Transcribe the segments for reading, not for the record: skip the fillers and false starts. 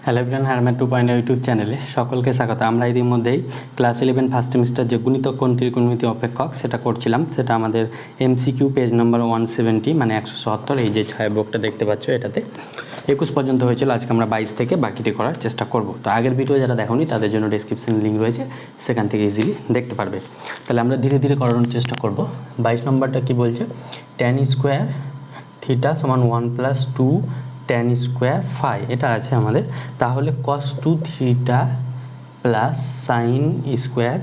Hello everyone, Harman 2.0 YouTube চ্যানেলে সকলকে স্বাগত। আমরা ইতিমধ্যেই ক্লাস 11 ফার্স্ট সেমিস্টার যে গুণিতক কোণ ত্রিকোণমিতি অপেক্ষক সেটা করছিলাম। সেটা আমাদের এমসিকিউ পেজ নম্বর 170 মানে 177, এই যে ছায়াবোর্ডটা দেখতে পাচ্ছ এটাতে 21 পর্যন্ত হয়েছিল। আজকে আমরা 22 থেকে বাকিটি করার চেষ্টা করব। তো আগের ভিডিও যারা দেখোনি তাদের জন্য ডেসক্রিপশন লিঙ্ক রয়েছে, সেখান থেকে ইজিলি দেখতে পারবে। তাহলে আমরা ধীরে ধীরে করানোর চেষ্টা করব। 22 নম্বরটা কি বলছে, tan স্কোয়ার থিটা সমান 1 + 2 tan স্কোয়ার ফাই, এটা আছে আমাদের। তাহলে cos 2 theta plus sine square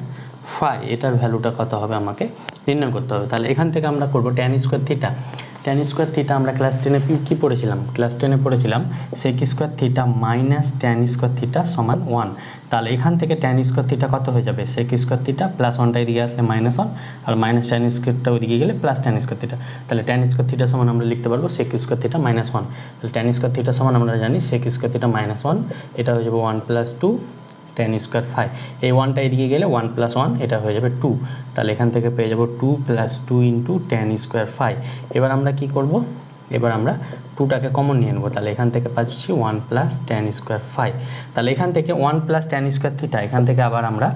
phi, এটার ভ্যালুটা কত হবে আমাকে নির্ণয় করতে হবে। তাহলে এখান থেকে আমরা করব tan square theta. tan square theta আমরা ক্লাস 10-এ কী পড়েছিলাম? ক্লাস 10-এ পড়েছিলাম sec square theta minus tan square theta সমান 1। তাহলে এখান থেকে tan স্কোয়ার থিটা কত হয়ে যাবে? sec স্কোয়ার থিটা প্লাস 1টা এদিকে আসলে -1, আর মাইনাস tan স্কোয়ারটা ওইদিকে গেলে প্লাস tan স্কোয়ার থিটা। তাহলে tan স্কোয়ার থিটা সমান আমরা লিখতে পারবো sec স্কোয়ার থিটা -1। তাহলে tan স্কোয়ার থিটা সমান আমরা জানি sec স্কোয়ার থিটা -1, এটা হয়ে যাবে 1 + 2 tan স্কোয়ার ফাই। এই 1টা এদিকে গেলে 1 + 1, এটা হয়ে যাবে 2। তাহলে এখান থেকে পেয়ে যাব 2 + 2 × tan স্কোয়ার ফাই। এবার আমরা কি করব? এবার আমরা 2টাকে কমন নিয়ে নেব। তাহলে এখান থেকে পাচ্ছি 1 + tan স্কোয়ার ফাই। তাহলে এখান থেকে 1 + tan স্কোয়ার থিটা, এখান থেকে আবার আমরা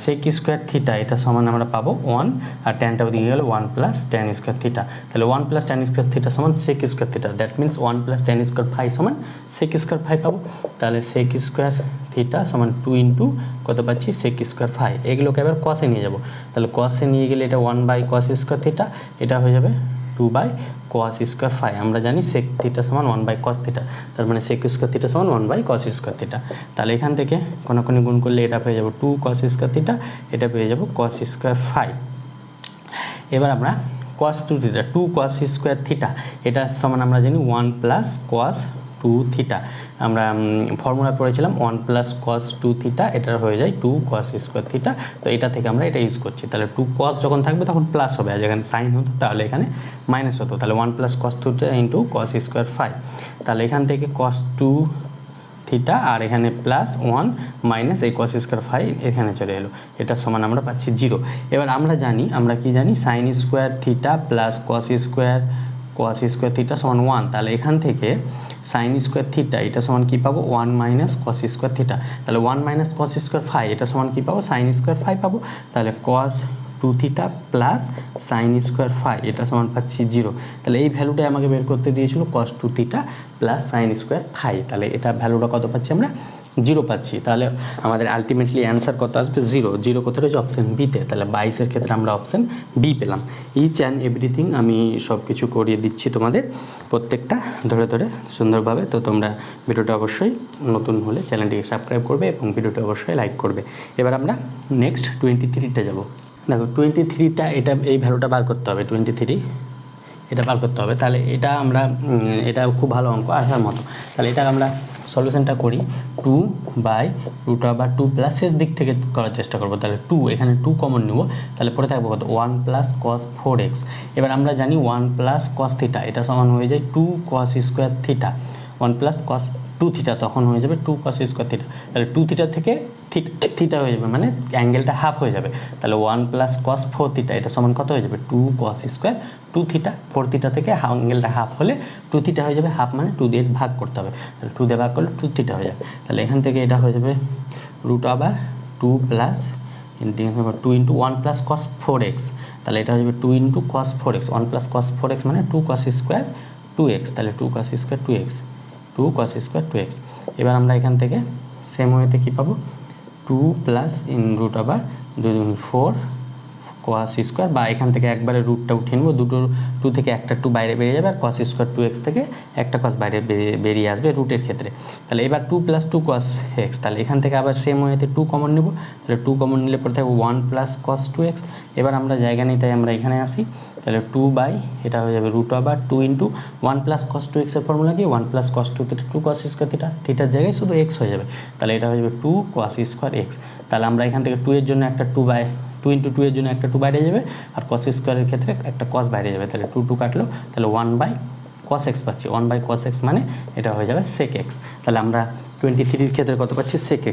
sec স্কোয়ার থিটা এটা সমান আমরা পাবো 1, আর ট্যানটা ওদিকে গেলে 1 + tan স্কোয়ার থিটা। তাহলে 1 + tan স্কোয়ার থিটা সমান sec square theta, that means 1 + tan square phi সমান sec স্কোয়ার ফাই পাবো। তাহলে sec স্কোয়ার থিটা সমান 2 × কত পাচ্ছি sec স্কোয়ার ফাই। এগুলোকে এবার কসে নিয়ে যাব। তাহলে কসে নিয়ে গেলে এটা 1/cos স্কোয়ার থিটা, এটা হয়ে যাবে 2/cos স্কোয়ার ফাই। আমরা জানি sec থিটা সমান 1/cos থিটা, তার মানে sec স্কোয়ার থিটা সমান 1/cos স্কোয়ার থিটা। তাহলে এখান থেকে কোনাকুনি গুণ করলে এটা পেয়ে যাব 2cos স্কোয়ার থিটা, এটা পেয়ে যাব cos স্কোয়ার ফাই। এবার আমরা cos 2 theta, 2cos square theta, এটা সমান আমরা জানি 1 + cos 2 থিটা। আমরা ফর্মুলা পড়েছিলাম 1 + cos 2 থিটা, এটার হয়ে যায় 2cos স্কোয়ার থিটা। তো এটা থেকে আমরা এটা ইউজ করছি। তাহলে 2cos যখন থাকবে তখন প্লাস হবে, আর যেখানে সাইন হতো তাহলে এখানে মাইনাস হতো। তাহলে 1 + cos 2 theta × cos square phi. তাহলে এখান থেকে cos 2 থিটা আর এখানে +1 মাইনাস এই cos স্কোয়ার ফাই এখানে চলে এলো, এটা সমান আমরা পাচ্ছি 0। এবার আমরা কি জানি sign square theta plus cos square theta সমান 1। তাহলে এখান থেকে সাইন স্কোয়ার থিটা এটা সমান কী পাবো? 1 - cos স্কোয়ার থিটা। তাহলে 1 - cos স্কোয়ার ফাই এটা সমান কী পাবো? সাইন স্কোয়ার ফাই পাবো। তাহলে cos 2 theta plus sine square phi এটা সমান পাচ্ছি 0। তাহলে এই ভ্যালুটাই আমাকে বের করতে দিয়েছিল cos 2 theta plus sine square phi. তাহলে এটা ভ্যালুটা কত পাচ্ছি আমরা? 0 পাচ্ছি। তাহলে আমাদের আলটিমেটলি অ্যান্সার কত আসবে? 0। 0 কোথায় রয়েছে? অপশান বিতে। তাহলে 22-এর ক্ষেত্রে আমরা অপশান বি পেলাম। ইচ অ্যান্ড এভরিথিং আমি সব কিছু করিয়ে দিচ্ছি তোমাদের, প্রত্যেকটা ধরে ধরে সুন্দরভাবে। তো তোমরা ভিডিওটা অবশ্যই নতুন হলে চ্যানেলটিকে সাবস্ক্রাইব করবে এবং ভিডিওটা অবশ্যই লাইক করবে। এবার আমরা নেক্সট 23টা যাব। দেখো 23টা, এটা এই ভ্যালুটা বার করতে হবে, 23 এটা বার করতে হবে। তাহলে এটা আমরা এটা খুব ভালো অঙ্ক আসার মতো। তাহলে এটা আমরা সলিউশনটা করি 2/√2 প্লাস শেষ দিক থেকে করার চেষ্টা করবো। তাহলে 2, এখানে 2 কমন নেব। তাহলে পরে থাকবো কত? 1 + cos 4x। এবার আমরা জানি 1 + cos থিটা এটা সমান হয়ে যায় 2cos square theta. 1 + cos 2 theta তখন হয়ে যাবে 2cos স্কোয়ার থিটা। তাহলে 2 থিটা থেকে থিটা হয়ে যাবে, মানে অ্যাঙ্গেলটা হাফ হয়ে যাবে। তাহলে 1 + cos 4 থিটা এটা সমান কত হয়ে যাবে? 2cos square 2 theta. 4 থিটা থেকে অ্যাঙ্গেলটা হাফ হলে 2 থিটা হয়ে যাবে, হাফ মানে 2 দিয়ে ভাগ করতে হবে। তাহলে 2 দিয়ে ভাগ করলে 2 থিটা হয়ে যাবে। তাহলে এখান থেকে এটা হয়ে যাবে √2 প্লাস 2 × 1 + cos 4x। তাহলে এটা হয়ে যাবে 2 × cos 4x। 1 + cos 4x মানে 2cos স্কোয়ার 2x। তাহলে 2cos square 2x, 2cos square 2x। এবার আমরা এখান থেকে সেম ওয়েতে কী পাবো? 2 প্লাস √2 4 cos স্কোয়ার, বা এখান থেকে একবারে রুটটা উঠিয়ে নেবো। 2 থেকে একটা 2 বাইরে বেরিয়ে যাবে, আর cos স্কোয়ার 2x থেকে একটা cos বাইরে বেরিয়ে আসবে রুটের ক্ষেত্রে। তাহলে এবার 2 + 2 cos x। তাহলে এখান থেকে আবার সেম ওয়েতে 2 কমন নেব। তাহলে 2 কমন নিলে পরে থাকবে 1 + cos 2x। এবার আমরা জায়গা নিই, তাই আমরা এখানে আসি। তাহলে 2 এটা হয়ে যাবে √2 × 1 + cos 2x এর ফর্মুলা কি? 1 + cos 2 theta 2 cos square theta, থিটার জায়গায় শুধু x হয়ে যাবে। তাহলে এটা হয়ে যাবে 2 cos স্কোয়ার x। তাহলে আমরা এখান থেকে 2 এর জন্য একটা 2 × 2 এর জন্য একটা 2 বাইরে যাবে, আর cos স্কোয়ারের ক্ষেত্রে একটা cos বাইরে যাবে। তাহলে 2 কাটলো, তাহলে 1/cos x পাচ্ছি। 1/cos x মানে এটা হয়ে যাবে sec x। তাহলে আমরা 23-র ক্ষেত্রে কত পাচ্ছি sec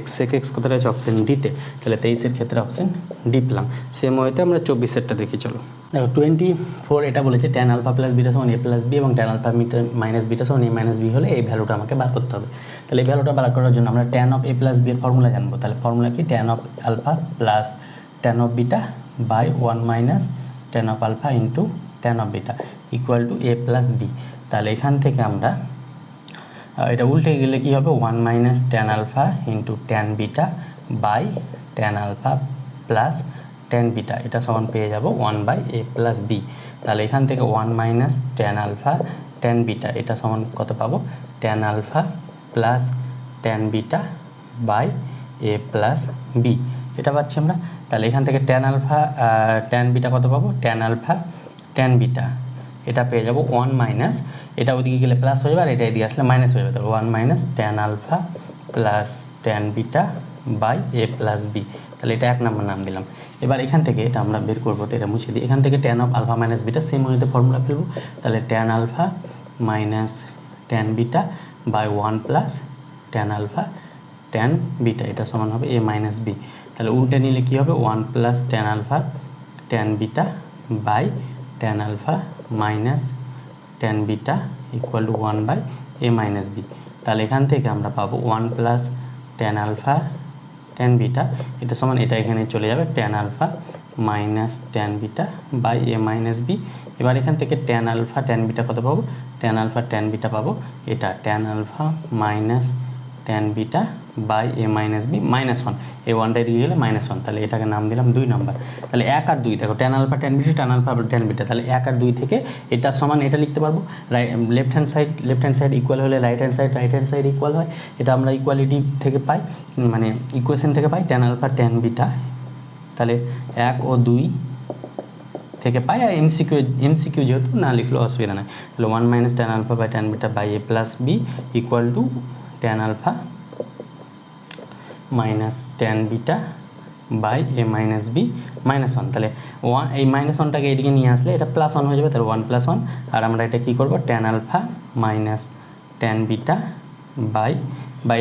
x কত রয়েছে অপশন ডিতে, তাহলে 23-এর ক্ষেত্রে অপশন ডি পেলাম। সেম ওয়েতে আমরা 24-এরটা দেখি চলো। দেখো 24 এটা বলেছে tan আলফা প্লাস বিটা সমান a প্লাস বি এবং tan আলফা মাইনাস বিটা সমান a মাইনাস বি হলে এই ভ্যালুটা আমাকে বার করতে হবে। তাহলে এই ভ্যালুটা বার করার জন্য আমরা tan of a plus b এর ফর্মুলা জানবো। তাহলে ফর্মুলা কি tan of alpha plus tan of beta by 1 minus tan of alpha into tan of beta equal to a plus B. তাহলে এখান থেকে আমরা এটা উল্টে গেলে কি হবে 1 minus tan alpha into tan beta by tan alpha plus tan beta, এটা সমান পেয়ে যাব 1 বাই a প্লাস বি। তাহলে এখান থেকে 1 minus tan alpha tan beta এটা সমান কত পাবো tan alpha plus tan beta by a plus b, এটা পাচ্ছি আমরা। তাহলে এখান থেকে tan আলফা tan বিটা কত পাবো tan আলফা tan বিটা এটা পেয়ে যাব 1 মাইনাস, এটা ওইদিকে গেলে প্লাস হয়ে যাবে আর এটা এদিকে আসলে মাইনাস হয়ে যাবে। তাহলে 1 minus tan alpha plus tan beta by a plus B, তাহলে এটা এক নম্বর নাম দিলাম। এবার এখান থেকে এটা আমরা বের করবো, তো এটা মুছে দিই। এখান থেকে tan of alpha minus beta same ওয়েতে ফর্মুলা ফেলবো। তাহলে tan alpha minus tan beta by 1 plus tan alpha tan beta এটা সমান হবে a মাইনাস বি। তাহলে উল্টে নিলে কী হবে 1 plus tan alpha tan beta by tan alpha minus tan beta equal to 1 by a minus B. তাহলে এখান থেকে আমরা পাবো 1 plus tan alpha tan beta এটা সমান এটা এখানে চলে যাবে tan alpha minus tan beta by a minus b. এবার এখান থেকে tan আলফা tan বিটা কত পাবো tan আলফা tan বিটা পাবো এটা tan alpha minus tan beta by a minus b minus 1, এই 1টা দিয়ে গেলে মাইনাস 1, তাহলে এটাকে নাম দিলাম 2 নম্বর। তাহলে 1 আর 2 দেখো tan alpha tan beta tan alpha tan beta, তাহলে 1 আর 2 থেকে এটা সমান এটা লিখতে পারবো। লেফট হ্যান্ড সাইড ইকুয়াল হলে রাইট হ্যান্ড সাইড ইকুয়াল হয়, এটা আমরা ইকুয়ালিটি থেকে পাই, মানে ইকুয়েশন থেকে পাই tan আলফা tan বিটা। তাহলে 1 ও 2 থেকে পাই, আর এমসিকিউ যেহেতু না লিখলেও অসুবিধা নাই। তাহলে 1 minus tan alpha by tan beta by a plus b equal to tan alpha minus tan beta by a minus b minus 1। তাহলে 1 এই মাইনাস 1টাকে এইদিকে নিয়ে আসলে এটা প্লাস 1 হয়ে যাবে, তাহলে 1 প্লাস 1। আর আমরা এটা কী করবো tan alpha minus tan beta by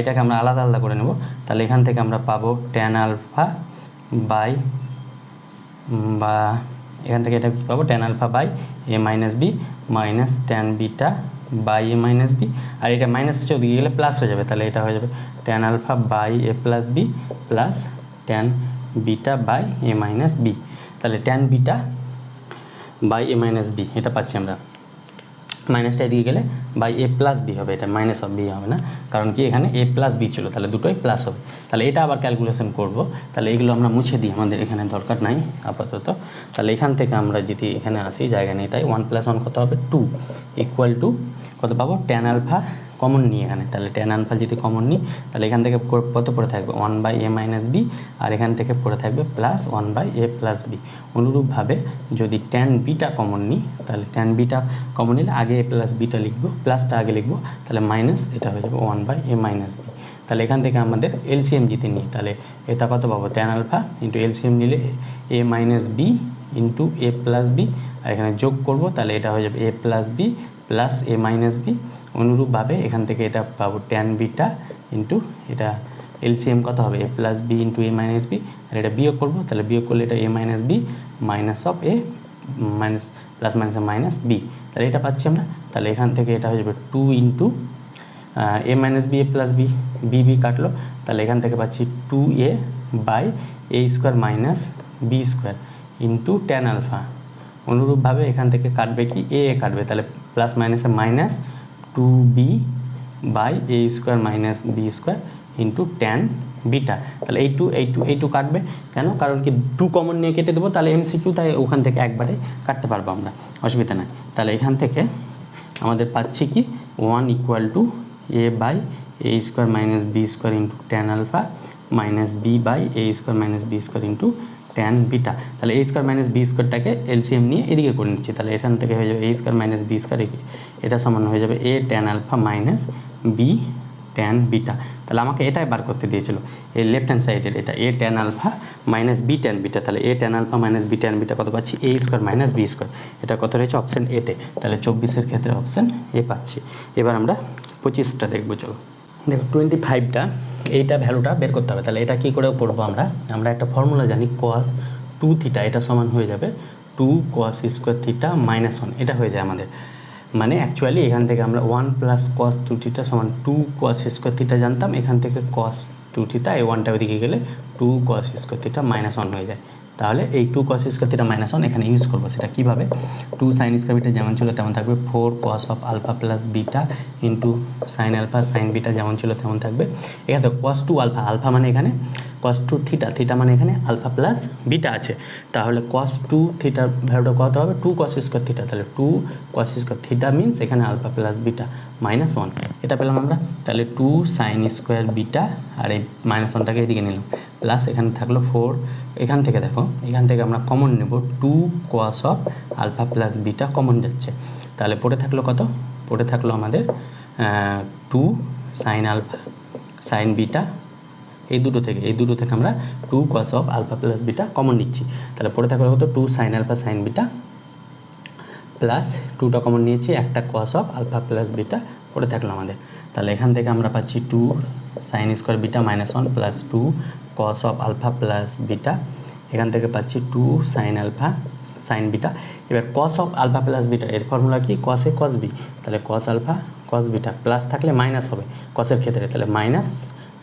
এটাকে আমরা আলাদা আলাদা করে নেব। তাহলে এখান থেকে আমরা পাবো tan আলফা বাই বা এখান থেকে এটা কী পাবো tan alpha by a minus b minus tan beta by a minus b, আর এটা মাইনাস হচ্ছে ওদিকে গেলে প্লাস হয়ে যাবে, তাহলে এটা হয়ে যাবে tan alpha by a plus B plus tan beta by a minus B. তাহলে tan beta by a minus B এটা পাচ্ছি আমরা, মাইনাসটা এদিকে গেলে বাই a প্লাস বি হবে, এটা মাইনাস অফ বি হবে না, কারণ কি এখানে a প্লাস বি ছিল, তাহলে দুটোই প্লাস হবে। তাহলে এটা আবার ক্যালকুলেশন করব, তাহলে এগুলো আমরা মুছে দিই, আমাদের এখানে দরকার নাই আপাতত। তাহলে এখান থেকে আমরা যদি এখানে আসি জায়গা নেই, তাই 1 প্লাস 1 কত হবে 2 ইকুয়াল টু কত পাবো tan আলফা কমন নিই এখানে। তাহলে tan আলফা যদি কমন নিই তাহলে এখান থেকে কত পড়ে থাকবে 1 বাই a মাইনাস বি, আর এখান থেকে পড়ে থাকবে plus 1 by a plus b. অনুরূপভাবে যদি tan বিটা কমন নিই তাহলে tan বিটা কমন নিলে আগে a প্লাস বিটা লিখবো, প্লাসটা আগে লিখবো, তাহলে মাইনাস এটা হয়ে যাবে 1 বাই a মাইনাস বি। তাহলে এখান থেকে আমাদের এলসিএম যদি নিই তাহলে এটা কত পাবো tan আলফা ইন্টু এলসিএম নিলে a minus B into a plus b, আর এখানে যোগ করবো, তাহলে এটা হয়ে যাবে a plus B plus a minus b. অনুরূপভাবে এখান থেকে এটা পাবো tan বিটা ইন্টু এটা এলসিএম কত হবে a plus B into a minus b, আর এটা বিয়োগ করবো, তাহলে বিয়োগ করলে এটা a minus b minus of a minus plus minus minus B, তাহলে এটা পাচ্ছি আমরা। তাহলে এখান থেকে এটা হয়ে যাবে 2 into a minus b a plus b, b কাটলো, তাহলে এখান থেকে পাচ্ছি 2a by a square minus b square into tan alpha. অনুরূপভাবে এখান থেকে কাটবে কি a কাটবে, তাহলে প্লাস মাইনাসে minus 2b by a square minus b square into tan beta. তাহলে এই টু কাটবে কেন, কারণ কি 2 কমন নিয়ে কেটে দেবো, তাহলে এমসিকিউ, তাই ওখান থেকে একবারে কাটতে পারবো আমরা, অসুবিধা নাই। তাহলে এখান থেকে আমাদের পাচ্ছি কি 1 equal to a by a square minus b square into tan alpha minus b by a square minus b square into tan beta. তাহলে a স্কোয়ার মাইনাস বি স্কোয়ারটাকে এলসিএম নিয়ে এদিকে করে নিচ্ছি, তাহলে এখান থেকে হয়ে যাবে a square minus b square, এটা সমান হয়ে যাবে a tan alpha minus b tan beta. তাহলে আমাকে এটাই বার করতে দিয়েছিল, এই লেফট হ্যান্ড সাইডের এটা a tan alpha minus b tan beta. তাহলে a tan alpha minus b tan beta কত পাচ্ছি a square minus b square, এটা কত রয়েছে অপশান এতে। তাহলে 24-এর ক্ষেত্রে অপশান এ পাচ্ছি। এবার আমরা 25টা দেখবো চলো। দেখো 25টা এইটা ভ্যালুটা বের করতে হবে। তাহলে এটা কী করে করবো আমরা একটা ফর্মুলা জানি cos 2 থিটা, এটা সমান হয়ে যাবে 2 cos স্কোয়ার থিটা মাইনাস 1, এটা হয়ে যায় আমাদের। মানে অ্যাকচুয়ালি এখান থেকে আমরা 1 প্লাস cos 2 থিটা সমান 2 cos স্কোয়ার থিটা জানতাম, এখান থেকে cos 2 থিটা এই 1টা ওইদিকে গেলে 2 cos স্কোয়ার থিটা মাইনাস 1 হয়ে যায়। তাহলে এই 2 cos স্কোয়ার থিটা মাইনাস 1 এখানে ইউজ করবো। সেটা কীভাবে, 2 sin স্কোয়ার বিটা যেমন ছিল তেমন থাকবে, 4 cos of alpha plus beta into sine alpha sine beta যেমন ছিল তেমন থাকবে। এখানে তো cos 2 আলফা, আলফা মানে এখানে cos 2 থিটা, থিটা মানে এখানে আলফা প্লাস বিটা আছে। তাহলে cos 2 থিটার ভ্যালুটা কত হবে, 2 cos স্কোয়ার থিটা। তাহলে 2 cos স্কোয়ার থিটা মিনস এখানে আলফা প্লাস বিটা মাইনাস 1, এটা পেলাম আমরা। তাহলে 2 sin স্কোয়ার বিটা আর এই মাইনাস 1টাকে এদিকে নিলাম, প্লাস এখানে থাকলো 4, এখান থেকে দেখো এখান থেকে আমরা কমন নেব 2 cos of alpha plus beta common যাচ্ছে। তাহলে পড়ে থাকলো কত, পড়ে থাকলো আমাদের 2 sin আলফা সাইন বিটা, এই দুটো থেকে আমরা 2 cos of alpha plus beta common নিচ্ছি। তাহলে পড়ে থাকলো কত, 2 sin alpha sine beta plus 2টা কমন নিয়েছি, একটা cos of alpha plus beta পড়ে থাকলো আমাদের। তাহলে এখান থেকে আমরা পাচ্ছি 2 sin square beta minus 1 plus 2 cos of alpha plus beta, এখান থেকে পাচ্ছি 2 sin আলফা সাইন বিটা। এবার cos of alpha plus beta এর ফর্মুলা কি, cos a cos b, তাহলে cos alpha cos beta, plus থাকলে মাইনাস হবে cosের ক্ষেত্রে, তাহলে minus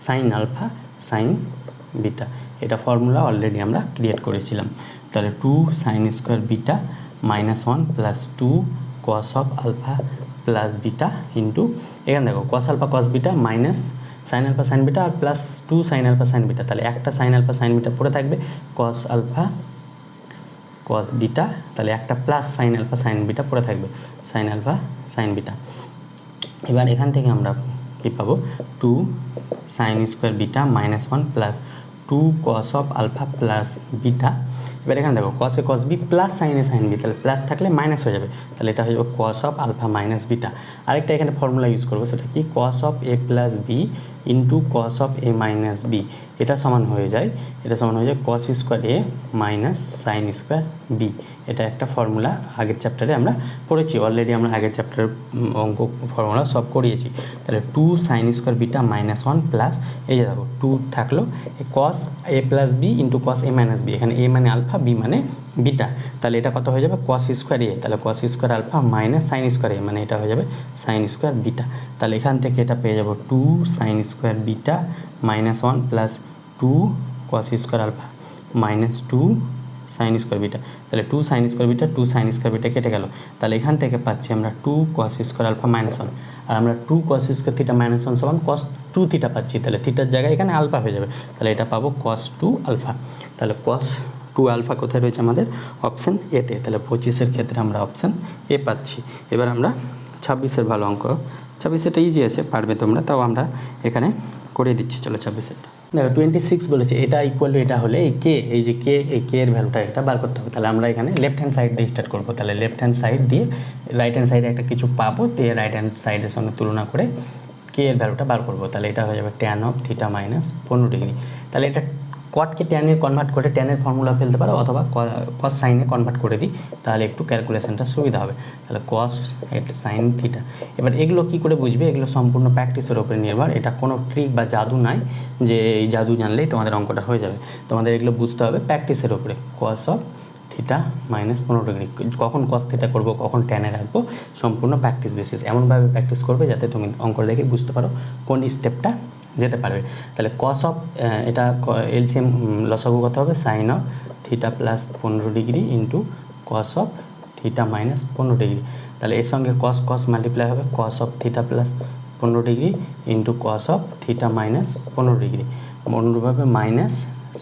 sine alpha sine beta, এটা ফর্মুলা অলরেডি আমরা ক্রিয়েট করেছিলাম। তাহলে 2 sin square beta minus 1 plus 2 cos of alpha plus beta into এখানে দেখো cos alpha cos beta minus sine alpha sine beta আর plus 2 sin alpha sine beta. তাহলে একটা sign alpha sine beta পড়ে থাকবে, cos আলফা cos বিটা, তাহলে একটা plus sine alpha sine beta পড়ে থাকবে, সাইন আলফা সাইন বিটা। এবার এখান থেকে আমরা কী পাবো, 2 sin square beta minus 1 plus 2 cos of alpha plus beta. এবার এখানে দেখো cos a cos b plus sine A sine B, তাহলে প্লাস থাকলে মাইনাস হয়ে যাবে, তাহলে এটা হয়ে যাবে cos of alpha minus beta. আরেকটা এখানে ফর্মুলা ইউজ করবো, সেটা কি, cos of a plus B into cos of a minus B, এটা সমান হয়ে যায় cos square a minus sine square B. এটা একটা ফর্মুলা আগের চ্যাপ্টারে আমরা পড়েছি, অলরেডি আমরা আগের চ্যাপ্টারের অঙ্ক ফর্মুলা সব করিয়েছি। তাহলে 2 sin square beta minus 1 plus এই যে দেখো 2 থাকলো cos a plus B into cos a minus B, এখানে a মানে আলফা বি মানে বিটা, তাহলে এটা কত হয়ে যাবে cos স্কোয়ার a, তাহলে cos square alpha minus sine square a, মানে এটা হয়ে যাবে সাইন স্কোয়ার বিটা। তাহলে এখান থেকে এটা পেয়ে যাবো 2 sin square beta minus 1 plus 2 cos square alpha minus 2 sine square beta. তাহলে 2 sin square beta 2 sin square beta কেটে গেল, তাহলে এখান থেকে পাচ্ছি আমরা 2 cos স্কোয়ার আলফা মাইনাস 1, আর আমরা 2 cos স্কোয়ার থিটা মাইনাস 1 সমান cos 2 থিটা পাচ্ছি, তাহলে থিটার জায়গায় এখানে আলফা হয়ে যাবে, তাহলে এটা পাবো cos 2 আলফা। তাহলে cos 2 আলফা কোথায় রয়েছে আমাদের, অপশান এতে। তাহলে 25-এর ক্ষেত্রে আমরা অপশান এ পাচ্ছি। এবার আমরা 26-এর ভালো অঙ্ক, 26-এটা ইজি আছে, পারবে তোমরা, তাও আমরা এখানে করে দিচ্ছি। চলো 26-এরটা দেখো 26 বলেছে, এটা ইকুয়াল টু এটা হলে এই কে, এই যে কে, এই কে এর ভ্যালুটা এটা বার করতে হবে। তাহলে আমরা এখানে লেফট হ্যান্ড সাইড দিয়ে স্টার্ট করবো। তাহলে লেফট হ্যান্ড সাইড দিয়ে রাইট হ্যান্ড সাইডে একটা কিছু পাবো, তো রাইট হ্যান্ড সাইডের সঙ্গে তুলনা করে কে এর ভ্যালুটা বার করবো। তাহলে এটা হয়ে যাবে tan of theta minus 15 degree. তাহলে এটা কটকে ট্যানে কনভার্ট করে ট্যানের ফর্মুলা ফেলতে পারো, অথবা কস সাইনে কনভার্ট করে দিই, তাহলে একটু ক্যালকুলেশনটা সুবিধা হবে। তাহলে কস সাইন থিটা। এবার এগুলো কী করে বুঝবে, এগুলো সম্পূর্ণ প্র্যাকটিসের উপরে নির্ভর, এটা কোনো ট্রিক বা জাদু নাই যে এই জাদু জানলেই তোমাদের অঙ্কটা হয়ে যাবে। তোমাদের এগুলো বুঝতে হবে প্র্যাকটিসের উপরে। কস অফ থিটা মাইনাস 15 ডিগ্রি, কখন কস থিটা করবো, কখন ট্যানে রাখবো, সম্পূর্ণ প্র্যাকটিস বেসিস। এমনভাবে প্র্যাকটিস করবে যাতে তুমি অঙ্ক দেখে বুঝতে পারো কোন স্টেপটা যেতে পারবে। তাহলে কস অফ এটা এলসিএম লসাগু কত হবে, sine of theta plus 15 degree into cos of theta minus 15 degree. তাহলে এর সঙ্গে কস কস মাল্টিপ্লাই হবে, cos of theta plus 15 degree into cos of theta minus 15 degree, অনুরূপভাবে minus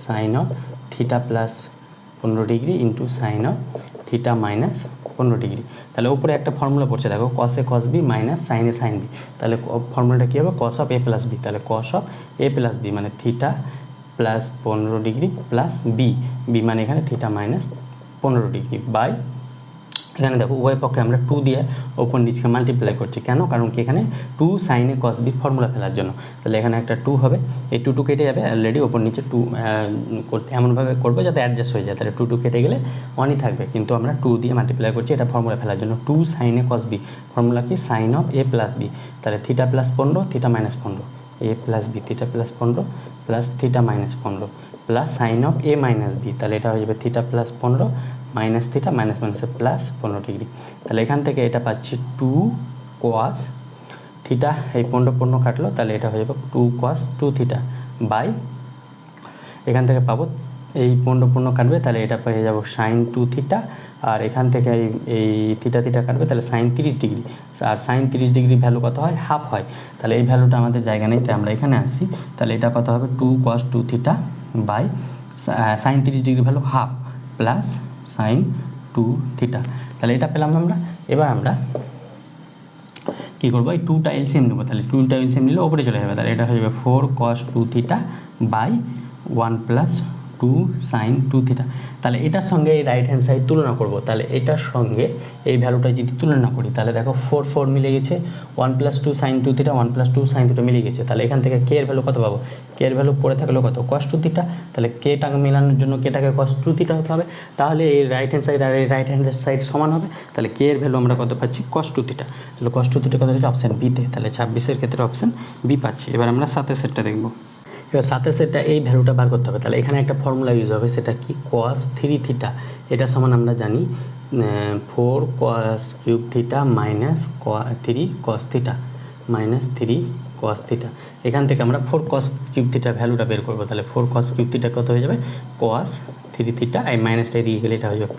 sine of theta plus 15 degree into sine of theta minus 15 degree. তাহলে উপরে একটা formula পড়ছে দেখো, cos a cos b minus sine A sine B. তাহলে ফর্মুলাটা কী হবে, cos of a plus B. তাহলে cos of a plus b মানে theta plus 15 degree plus b, b মানে এখানে থিটা মাইনাস 15 ডিগ্রি বাই, এখানে দেখো উভয় পক্ষে আমরা 2 দিয়ে ওপর নিচকে মাল্টিপ্লাই করছি, কেন, কারণ কি এখানে 2 সাইনে কস বি ফর্মুলা ফেলার জন্য। তাহলে এখানে একটা 2 হবে, এই 2 কেটে যাবে, অলরেডি ওপর নিচে 2 করতে এমনভাবে করবো যাতে অ্যাডজাস্ট হয়ে যায়। তাহলে 2 কেটে গেলে 1ই থাকবে, কিন্তু আমরা 2 দিয়ে মাল্টিপ্লাই করছি এটা ফর্মুলা ফেলার জন্য। 2 সাইনে কস বি ফর্মুলা কি, sine of a plus B. তাহলে theta plus 15 theta minus 15, a plus b theta plus 15 plus theta minus 15 plus sine of A minus B, তাহলে এটা হয়ে যাবে theta plus 15 minus theta minus মাইনাসে plus 15 degree. তাহলে এখান থেকে এটা পাচ্ছি 2 cos থিটা, এই 15 কাটলো, তাহলে এটা হয়ে যাবে 2 cos 2 থিটা বাই, এখান থেকে পাবো এই 15 কাটবে, তাহলে এটা পেয়ে যাবো সাইন 2 থিটা, আর এখান থেকে এই থিটা থিটা কাটবে, তাহলে সাইন 30 ডিগ্রি, আর সাইন 30 ডিগ্রি ভ্যালু কত হয়? হাফ হয়। তাহলে এই ভ্যালুটা আমাদের জায়গা নেই, তাই আমরা এখানে আসি, তাহলে এটা কত হবে 2 cos 2 theta by sine 30 degree value half plus sine 2 theta, তাহলে এটা পেলাম আমরা। এবার আমরা কী করবো, এই 2টা এলসিএম নেবো, তাহলে 2টা এলসিএম নিলে ওপরে চলে যাবে, তাহলে এটা হয়ে যাবে 4 cos 2 theta by 1 plus 2 sine 2 theta. তাহলে এটার সঙ্গে এই রাইট হ্যান্ড সাইড তুলনা করব, তাহলে এটার সঙ্গে এই ভ্যালুটা যদি তুলনা করি, তাহলে দেখো 4 4 মিলে গেছে, 1 plus 2 sine 2 theta 1 plus 2 sine theta মিলে গেছে, তাহলে এখান থেকে কে এর ভ্যালু কত পাবো? কে এর ভ্যালু পড়ে থাকলো কত? cos 2 থিটা, তাহলে কে টাকে মেলানোর জন্য কেটাকে cos 2 থিটা হতে হবে, তাহলে এই রাইট হ্যান্ড সাইড আর এই রাইট হ্যান্ড সাইড সমান হবে, তাহলে কে এর ভ্যালু আমরা কত পাচ্ছি? cos 2 থিটা, তাহলে cos 2 থিটা কত হচ্ছে? অপশান বিতে, তাহলে 26-এর ক্ষেত্রে অপশান বি পাচ্ছি। এবার আমরা 27-এরটা দেখবো। এবার 27-এরটা এই ভ্যালুটা বার করতে হবে, তাহলে এখানে একটা ফর্মুলা ইউজ হবে, সেটা কি? cos 3 থিটা, এটা সমান আমরা জানি 4 cos cube theta minus 3 cos theta minus 3 cos theta. এখান থেকে আমরা 4 cos কিউব থিটা ভ্যালুটা বের করবো, তাহলে 4 cos কিউব থিটা কত হয়ে যাবে? cos 3 থিটা, এই মাইনাসটা দিয়ে গেলে এটা হয়ে যাবে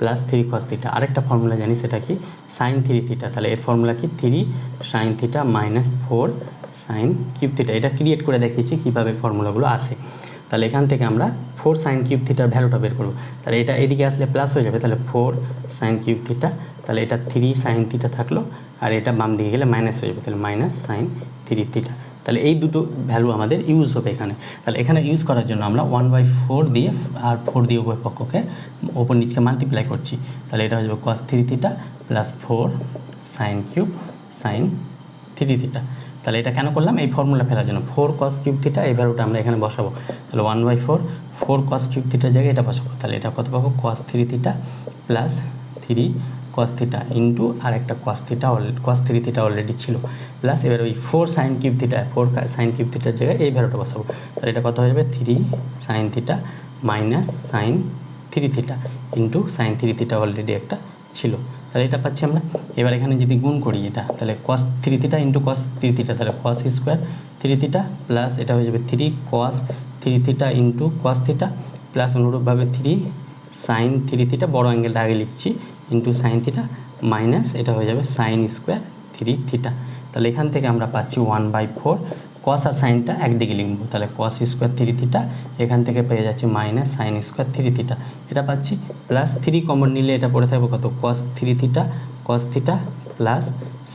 প্লাস 3 cos থিটা। আরেকটা ফর্মুলা জানি, সেটা কি? সাইন 3 থিটা, তাহলে এর ফর্মুলা কি? 3 sign theta minus 4 sine cube theta. এটা ক্রিয়েট করে দেখিয়েছি কীভাবে ফর্মুলাগুলো আসে। তাহলে এখান থেকে আমরা 4 সাইন কিউব থিটার ভ্যালুটা বের করবো, তাহলে এটা এদিকে আসলে প্লাস হয়ে যাবে, তাহলে 4 সাইন কিউব থিটা, তাহলে এটা 3 সাইন থিটা থাকলো, আর এটা বাম দিকে গেলে মাইনাস হয়ে যাবে, তাহলে মাইনাস সাইন 3 থিটা। তাহলে এই দুটো ভ্যালু আমাদের ইউজ হবে এখানে। তাহলে এখানে ইউজ করার জন্য আমরা 1/4 দিয়ে আর 4 দিয়ে উভয় পক্ষকে ওপর নিচকে মাল্টিপ্লাই করছি, তাহলে এটা হয়ে যাবে cos 3 theta plus 4 sine cube sine 3 theta. তাহলে এটা কেন করলাম? এই ফর্মুলা ফেলার জন্য। 4 cos কিউব থিটা এই ভ্যালুটা আমরা এখানে বসাবো, তাহলে 1/4 4 cos কিউব থিটার জায়গায় এটা বসাবো, তাহলে এটা কত পাবো? cos 3 theta plus 3 cos theta into আর একটা cos theta, cos 3 theta already ছিল, প্লাস এবার ওই 4 sine cube theta 4 sine cube থিটার জায়গায় এই ভ্যালুটা বসাবো, তাহলে এটা কত হয়ে যাবে? 3 sign theta minus sign 3 theta into sign 3 theta already একটা ছিল, তাহলে এটা পাচ্ছি আমরা। এবার এখানে যদি গুণ করি এটা, তাহলে cos 3 theta into cos 3 theta, তাহলে cos স্কোয়ার 3 থিটা প্লাস এটা হয়ে যাবে 3 cos 3 theta into cos theta plus অনুরূপভাবে 3 সাইন 3 থিটা, বড় অ্যাঙ্গেলটা আগে লিখছি, ইন্টু সাইন থিটা মাইনাস এটা হয়ে যাবে সাইন স্কোয়ার 3 থিটা। তাহলে এখান থেকে আমরা পাচ্ছি 1/4 cos আর সাইনটা একদিকে লিখব, তাহলে cos স্কোয়ার 3 থিটা, এখান থেকে পেয়ে যাচ্ছি মাইনাস সাইন স্কোয়ার 3 থিটা, এটা পাচ্ছি, প্লাস 3 কমন নিলে এটা পড়ে থাকবে কত? cos 3 theta cos theta plus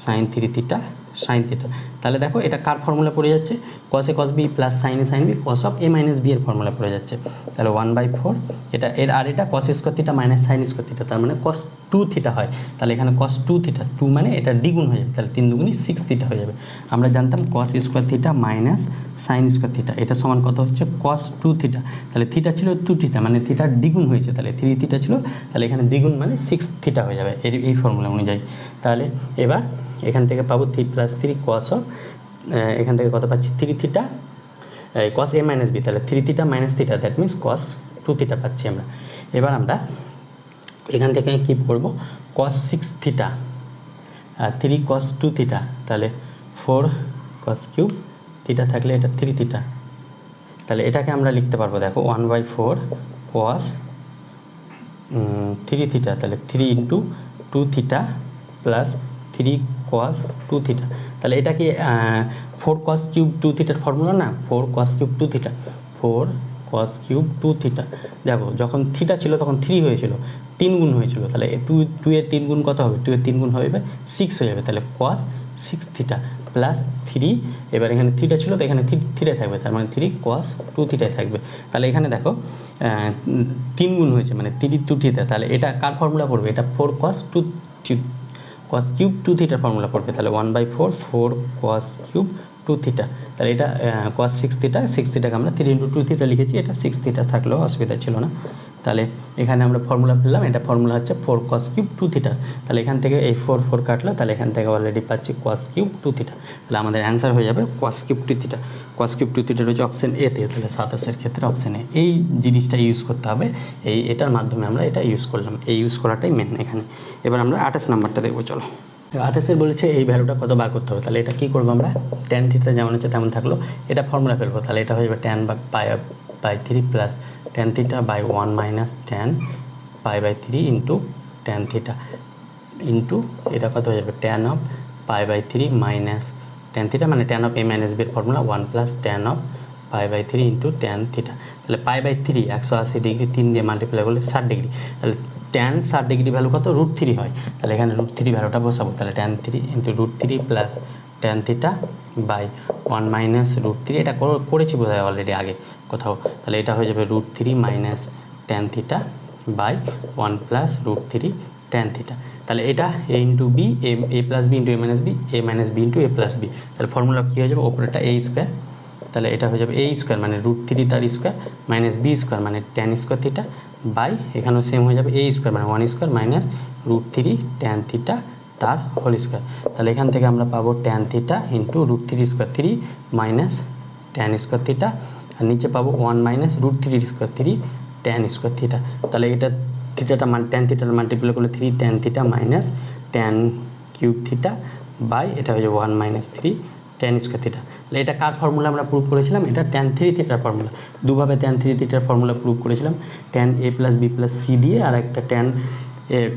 sine 3 theta sine theta. তাহলে দেখো এটা কার ফর্মুলা পড়ে যাচ্ছে? cos a cos b plus সাইনে sine b cos of a minus b এর ফর্মুলা পড়ে যাচ্ছে, তাহলে 1/4 এটা এর, আর এটা cos square theta minus sine square theta, তার মানে cos 2 থিটা হয়, তাহলে এখানে cos 2 থিটা 2 মানে এটা দ্বিগুণ হয়ে যাবে, তাহলে 3 দুগুণী 6 থিটা হয়ে যাবে। আমরা জানতাম cos square theta minus sine square theta, এটা সমান কত হচ্ছে? cos 2 থিটা, তাহলে থিটা ছিল 2 থিটা, মানে থিটার দ্বিগুণ হয়েছে, তাহলে 3 থিটা ছিল, তাহলে এখানে দ্বিগুণ মানে 6 থিটা হয়ে যাবে এই ফর্মুলা অনুযায়ী। তাহলে এবার এখান থেকে পাবো 3 প্লাস 3 cos অফ, এখান থেকে কত পাচ্ছি? 3 theta cos a minus B, তাহলে 3 theta minus theta, that means cos 2 theta পাচ্ছি আমরা। এবার আমরা এখান থেকে কী করব? cos 6 থিটা 3 cos 2 থিটা, তাহলে 4 cos কিউব থিটা থাকলে এটা 3 থিটা, তাহলে এটাকে আমরা লিখতে পারবো, দেখো 1/4 cos 3 থিটা, তাহলে 3 into 2 theta plus 3 cos 2 theta, তাহলে এটা কি 4 cos কিউব 2 থিটার ফর্মুলা না? 4 cos cube 2 theta, 4 cos cube 2 theta, দেখো যখন থিটা ছিল তখন 3 হয়েছিল, 3 গুণ হয়েছিল, তাহলে 2 এর 3 গুণ কত হবে? 2 এর 3 গুণ হবে 6 হয়ে যাবে, তাহলে cos 6 থিটা প্লাস 3, এবার এখানে থিটা ছিল তো এখানে থিটা থাকবে, তার মানে 3 cos 2 থিটাই থাকবে। তাহলে এখানে দেখো 3 গুণ হয়েছে মানে 3 2 থিটা, তাহলে এটা কার ফর্মুলা পড়বে? এটা 4 cos 2 cos কিউব 2 থিটার ফর্মুলা পড়বে, তাহলে 1/4 4 cos কিউব 2 থিটা, তাহলে এটা cos 6 থিটা, 6 থিটাকে আমরা 3 ইন্টু 2 থিটা লিখেছি, এটা 6 থিটা থাকলেও অসুবিধা ছিল না, তাহলে এখানে আমরা ফর্মুলা পেলাম, এটা ফর্মুলা হচ্ছে 4 cos কিউব 2 থিটা। তাহলে এখান থেকে এই 4 4 কাটলো, তাহলে এখান থেকে অলরেডি পাচ্ছি cos কিউব 2 থিটা। তাহলে আমাদের অ্যান্সার হয়ে যাবে cos cube 2 theta. cos cube 2 theta রয়েছে অপশন এতে, তাহলে 27-এর ক্ষেত্রে অপশন এ। এই জিনিসটা ইউজ করতে হবে, এটার মাধ্যমে আমরা এটা ইউজ করলাম, এই ইউজ করাটাই মেন এখানে। এবার আমরা 28 নাম্বারটা দেখবো, চলো। 28-এর বলেছে এই ভ্যালুটা কত বার করতে হবে। তাহলে এটা কী করবো আমরা, ট্যান থিটা যেমন হচ্ছে তেমন থাকলো, এটা ফর্মুলা ফেলবো। তাহলে এটা হয়ে যাবে tan by 3 plus tan theta by 1 minus tan pi by 3 into tan theta into এটা কত হয়ে যাবে, tan of pi by 3 minus tan theta, মানে ট্যান অফ এ মাইনাস বির formula 1 plus tan of pi by 3 into tan theta. তাহলে pi by 3 180 degree 3 দিয়ে multiply করলে 60 degree. তাহলে ট্যান 60 ডিগ্রি ভ্যালু কত, √3 হয়। তাহলে এখানে √3 ভ্যালুটা বসাবো। তাহলে tan 3 into √3 plus tan theta by 1 minus √3, এটা করেছি বোধহয় অলরেডি আগে কোথাও। তাহলে এটা হয়ে যাবে √3 minus tan theta by 1 plus √3 tan theta. তাহলে এটা A into B, A plus B into A minus B, A minus B into A plus B. তাহলে ফর্মুলা কী হয়ে যাবে, ওপরেটা এ স্কোয়ার, তাহলে এটা হয়ে যাবে এ স্কোয়ার মানে √3 তার স্কোয়ার মাইনাস বি স্কোয়ার মানে ট্যান স্কোয়ার থিটা বাই এখানেও সেম হয়ে যাবে এ স্কোয়ার মানে 1 স্কোয়ার মাইনাস √3 ট্যান থিটা তার হোল স্কোয়ার। তাহলে এখান থেকে আমরা পাবো tan theta into √3 square 3 minus tan square theta, আর নিচে পাবো 1 minus √3 square 3 tan square theta. তাহলে এটা থিটাটা ট্যান থিটার মাল্টিপ্লাই করলে 3 tan theta minus tan cube theta by এটা হয়ে যাবে 1 মাইনাস 3 ট্যান স্কোয়ার থিটা। তাহলে এটা কার ফর্মুলা আমরা প্রুভ করেছিলাম, এটা ট্যান 3 থিটার ফর্মুলা। দুভাবে ট্যান 3 থিটার ফর্মুলা প্রুভ করেছিলাম, tan A plus B plus C দিয়ে, আর একটা ট্যান